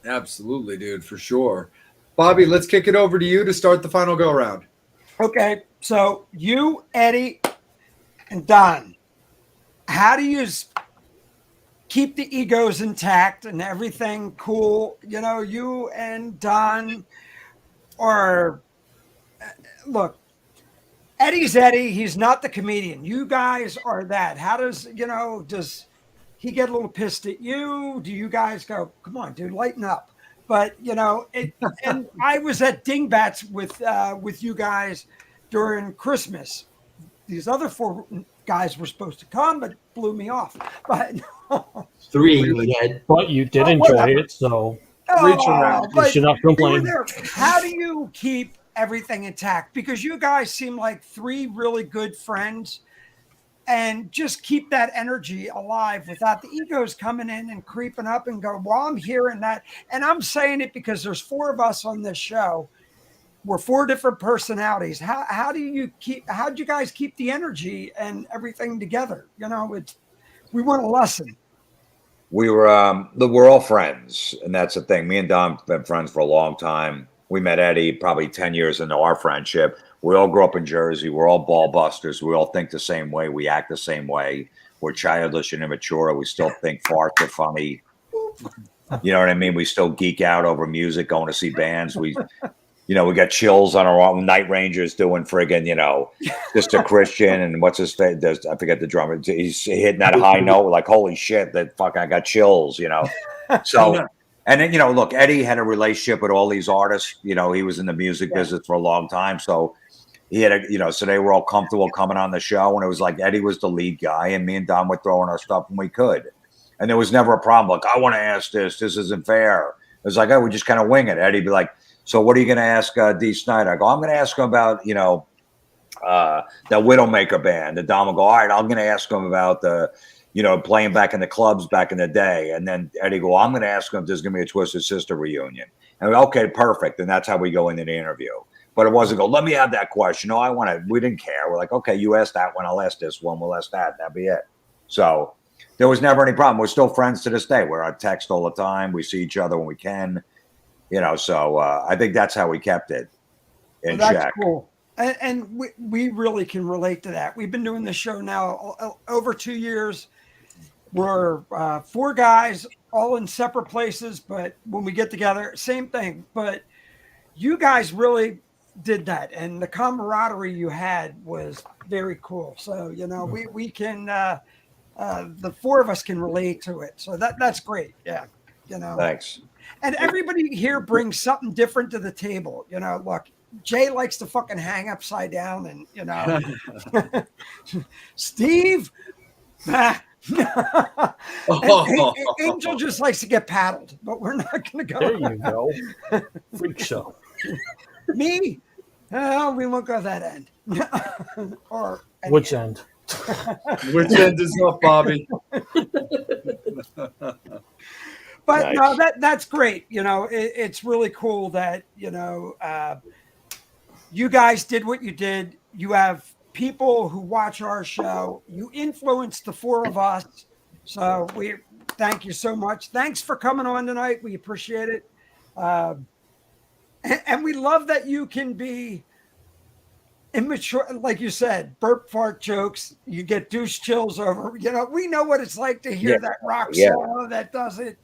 Absolutely, dude, for sure. Bobby, let's kick it over to you to start the final go round. Okay. So you, Eddie, and Don, how do you keep the egos intact and everything cool? You and Don look, Eddie's Eddie. He's not the comedian. You guys are that. How does he get a little pissed at you? Do you guys go, come on, dude, lighten up? But and I was at Dingbats with you guys during Christmas. These other 4 guys were supposed to come, but blew me off. But 3 we had. But you did enjoy it, so Reach around. you should not complain. How do you keep everything intact? Because you guys seem like 3 really good friends, and just keep that energy alive without the egos coming in and creeping up and go, well, I'm hearing that. And I'm saying it because there's 4 of us on this show. We're 4 different personalities. How'd you guys keep the energy and everything together? We want a lesson. We're all friends, and that's the thing. Me and Dom have been friends for a long time. We met Eddie probably 10 years into our friendship. We all grew up in Jersey. We're all ball busters. We all think the same way. We act the same way. We're childish and immature. We still think farts are funny. You know what I mean? We still geek out over music, going to see bands. We got chills on our own. Night Rangers doing friggin', Mr. Christian, and what's his face? I forget the drummer. He's hitting that high note. Like, holy shit, that fucking, I got chills, So, and then, look, Eddie had a relationship with all these artists. He was in the music business for a long time. So he had so they were all comfortable coming on the show. And it was like Eddie was the lead guy, and me and Don were throwing our stuff when we could. And there was never a problem. Like, I want to ask this. This isn't fair. It was like, oh, we just kind of wing it. Eddie'd be like, so what are you going to ask Dee Snider? I go, I'm going to ask him about, that Widowmaker band. And Dom will go, all right, I'm going to ask him about the, playing back in the clubs back in the day. And then Eddie go, I'm going to ask him if there's going to be a Twisted Sister reunion. And we go, okay, perfect. And that's how we go into the interview. But it wasn't go, let me have that question. No, we didn't care. We're like, okay, you asked that one. I'll ask this one. We'll ask that. That'd be it. So there was never any problem. We're still friends to this day. We're on text all the time. We see each other when we can. So I think that's how we kept it in check. That's cool. And we really can relate to that. We've been doing this show now over 2 years. We're 4 guys all in separate places, but when we get together, same thing. But you guys really did that, and the camaraderie you had was very cool. So we can the four of us can relate to it. So that's great. Yeah, Thanks. And everybody here brings something different to the table. Look, Jay likes to fucking hang upside down, and Steve. Angel just likes to get paddled, but we're not going to go. There you go. Freak show. Me? Oh, we won't go that end. Or which end? Which end is up, Bobby? But Nice. no, that's great. It's really cool that you guys did what you did. You have people who watch our show. You influenced the four of us. So we thank you so much. Thanks for coming on tonight. We appreciate it. And we love that you can be immature. Like you said, burp fart jokes. You get douche chills over, we know what it's like to hear that rock solo that does it.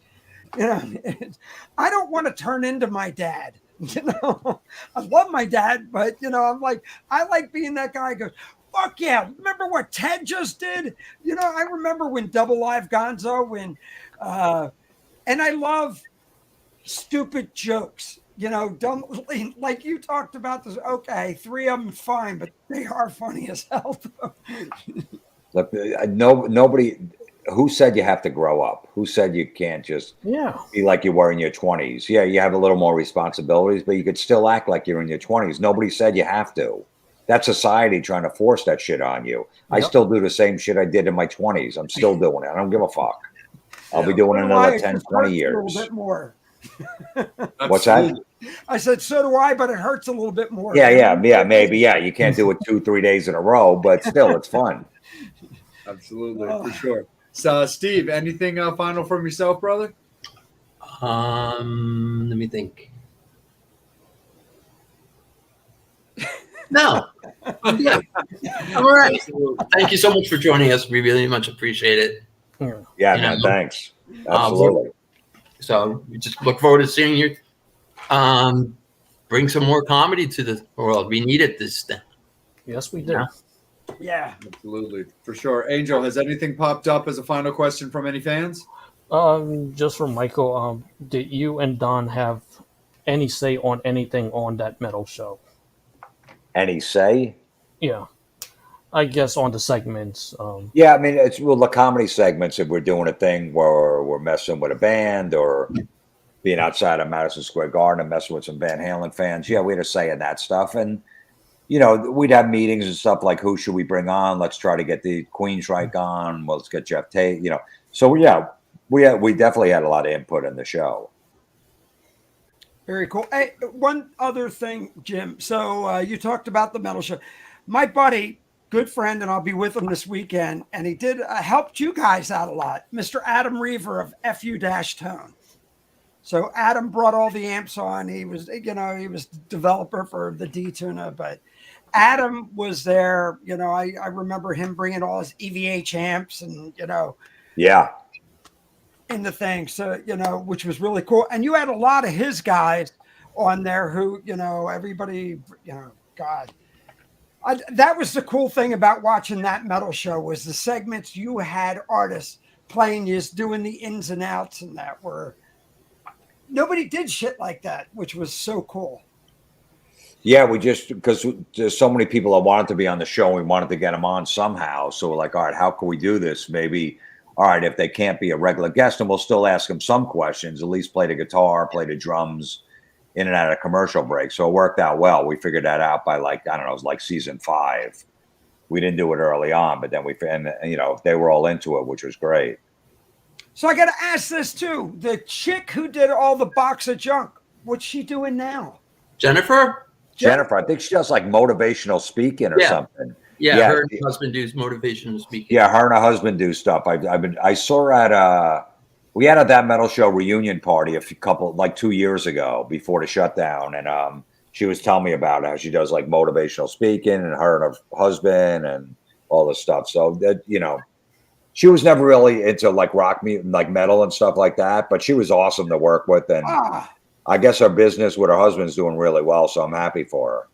I don't want to turn into my dad. I love my dad, but I'm like, I like being that guy who goes, fuck yeah. Remember what Ted just did? I remember when Double Live Gonzo, and I love stupid jokes, dumb, like you talked about this. Okay. 3 of them fine, but they are funny as hell. Look, nobody, who said you have to grow up? Who said you can't just be like you were in your 20s? Yeah, you have a little more responsibilities, but you could still act like you're in your 20s. Nobody said you have to. That's society trying to force that shit on you. Yep. I still do the same shit I did in my 20s. I'm still doing it. I don't give a fuck. I'll be doing it another 10, 20 years. A little bit more. What's that? I said, so do I, but it hurts a little bit more. Yeah, maybe. Yeah, you can't do it 2-3 days in a row, but still, it's fun. Absolutely, for sure. So, Steve, anything final from yourself, brother? Let me think. No, yeah, I'm all right. Thank you so much for joining us. We really much appreciate it. Yeah, man, thanks. Absolutely. So we just look forward to seeing you bring some more comedy to the world. We need it this day. Yes, we do. Yeah, absolutely, for sure. Angel, has anything popped up as a final question from any fans? Just from Michael. Did you and Don have any say on anything on that metal show? Any say? Yeah, I guess on the segments. Yeah, I mean, it's the comedy segments. If we're doing a thing where we're messing with a band or being outside of Madison Square Garden and messing with some Van Halen fans, yeah, we had a say in that stuff. And we'd have meetings and stuff like, who should we bring on? Let's try to get the Queensryche on. Well, let's get Jeff Tate. So yeah, we definitely had a lot of input in the show. Very cool. Hey, one other thing, Jim. So you talked about the metal show. My buddy, good friend, and I'll be with him this weekend, and he did helped you guys out a lot. Mr. Adam Reaver of FU-Tone. So Adam brought all the amps on. He was, he was the developer for the D-Tuna, but Adam was there. I remember him bringing all his EVH amps and, yeah. in the thing. So, which was really cool. And you had a lot of his guys on there who, everybody, God. That was the cool thing about watching that metal show was the segments you had artists playing, just doing the ins and outs, and that were nobody did shit like that, which was so cool. Yeah, because there's so many people that wanted to be on the show, and we wanted to get them on somehow. So we're like, all right, how can we do this? Maybe, all right, if they can't be a regular guest, and we'll still ask them some questions, at least play the guitar, play the drums in and out of commercial break. So it worked out well. We figured that out by it was like season 5. We didn't do it early on, but then they were all into it, which was great. So I got to ask this too. The chick who did all the box of junk, what's she doing now? Jennifer, I think she does like motivational speaking or something. Yeah, her and her husband do motivational speaking. Yeah, her and her husband do stuff. I saw her at we had that metal show reunion party 2 years ago before the shutdown, and she was telling me about how she does like motivational speaking, and her and her husband and all this stuff. So that She was never really into like rock music, like metal and stuff like that, but she was awesome to work with. And I guess her business with her husband's doing really well, so I'm happy for her.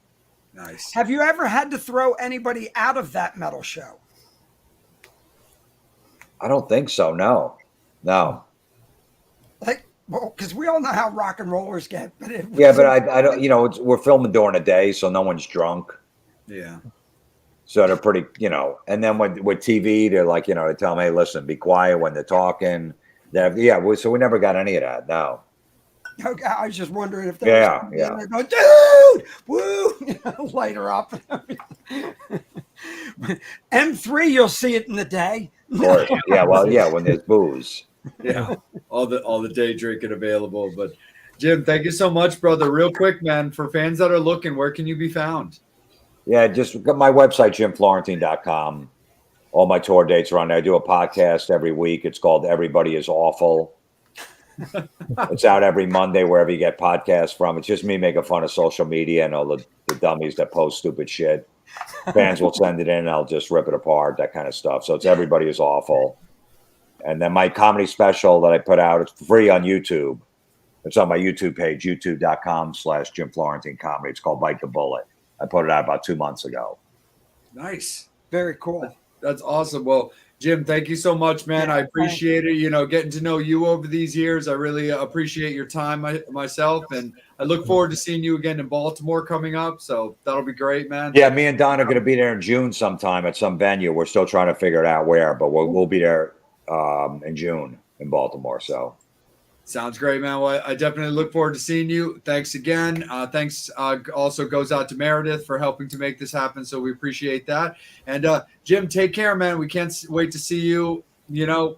Nice. Have you ever had to throw anybody out of that metal show? I don't think so. No. Like, well, because we all know how rock and rollers get. But I don't. We're filming during the day, so no one's drunk. Yeah. So they're pretty, And then with TV, they're like, they tell me, hey, listen, be quiet when they're talking. So we never got any of that. No. Okay, I was just wondering if Yeah. Going, dude, woo, light her up. M3, you'll see it in the day. Of course. Yeah. Well, yeah. When there's booze. Yeah. All the day drinking available. But Jim, thank you so much, brother. Real quick, man, for fans that are looking, where can you be found? Yeah, just got my website, jimflorentine.com. All my tour dates are on there. I do a podcast every week. It's called Everybody is Awful. It's out every Monday, wherever you get podcasts from. It's just me making fun of social media and all the dummies that post stupid shit. Fans will send it in, and I'll just rip it apart, that kind of stuff. So it's Everybody is Awful. And then my comedy special that I put out, it's free on YouTube. It's on my YouTube page, youtube.com/Jim Florentine Comedy. It's called Bite the Bullet. I put it out about 2 months ago. Nice. Very cool. That's awesome. Well, Jim, thank you so much, man. Yeah, I appreciate it. Getting to know you over these years. I really appreciate your time myself. And I look forward to seeing you again in Baltimore coming up. So that'll be great, man. Yeah, me and Don are going to be there in June sometime at some venue. We're still trying to figure it out where, but we'll be there in June in Baltimore. So sounds great, man. Well, I definitely look forward to seeing you. Thanks again. Thanks also goes out to Meredith for helping to make this happen. So we appreciate that. And Jim, take care, man. We can't wait to see you,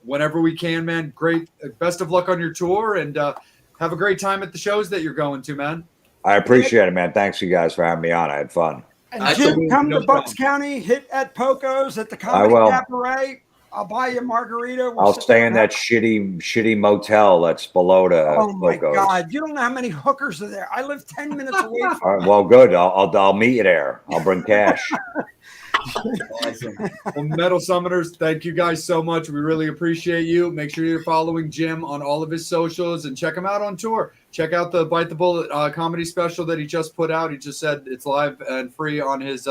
whenever we can, man. Great. Best of luck on your tour, and have a great time at the shows that you're going to, man. I appreciate it, man. Thanks you guys for having me on. I had fun. And Jim, come to Bucks County, hit at Poco's at the Comedy Cabaret. I'll buy you a margarita. I'll stay in that shitty motel that's below the. Oh my Poco's. God! You don't know how many hookers are there. I live 10 minutes away from. All right, well, good. I'll meet you there. I'll bring cash. Awesome. Well, Metal Summoners, thank you guys so much. We really appreciate you. Make sure you're following Jim on all of his socials and check him out on tour. Check out the Bite the Bullet comedy special that he just put out. He just said it's live and free on his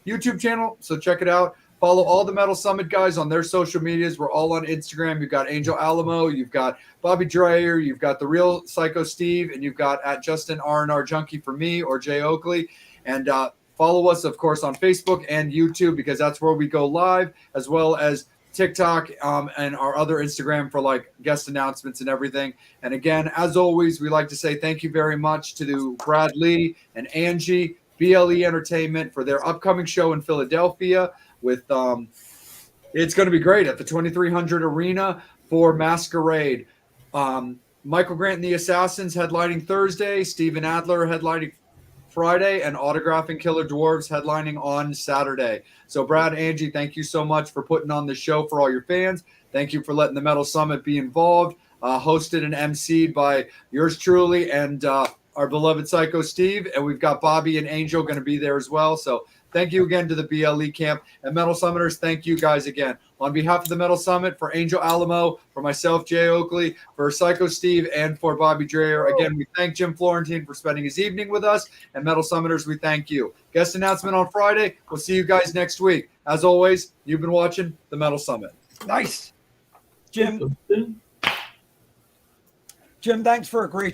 YouTube channel, so check it out. Follow all the Metal Summit guys on their social medias. We're all on Instagram. You've got Angel Alamo, you've got Bobby Dreyer, you've got The Real Psycho Steve, and you've got at Justin R&R Junkie for me or Jay Oakley. And follow us, of course, on Facebook and YouTube because that's where we go live, as well as TikTok and our other Instagram for like guest announcements and everything. And again, as always, we like to say thank you very much to Brad Lee and Angie, BLE Entertainment, for their upcoming show in Philadelphia. With it's going to be great at the 2300 Arena for Masquerade. Michael Grant and the Assassins headlining Thursday, Steven Adler headlining Friday, and Autographing Killer Dwarves headlining on Saturday. So Brad, Angie, thank you so much for putting on the show for all your fans. Thank you for letting the Metal Summit be involved, hosted and emceed by yours truly and our beloved Psycho Steve. And we've got Bobby and Angel going to be there as well. So thank you again to the BLE camp and Metal Summoners. Thank you guys again. On behalf of the Metal Summit, for Angel Alamo, for myself, Jay Oakley, for Psycho Steve, and for Bobby Dreyer, again, we thank Jim Florentine for spending his evening with us. And Metal Summoners, we thank you. Guest announcement on Friday. We'll see you guys next week. As always, you've been watching the Metal Summit. Nice. Jim, thanks for a great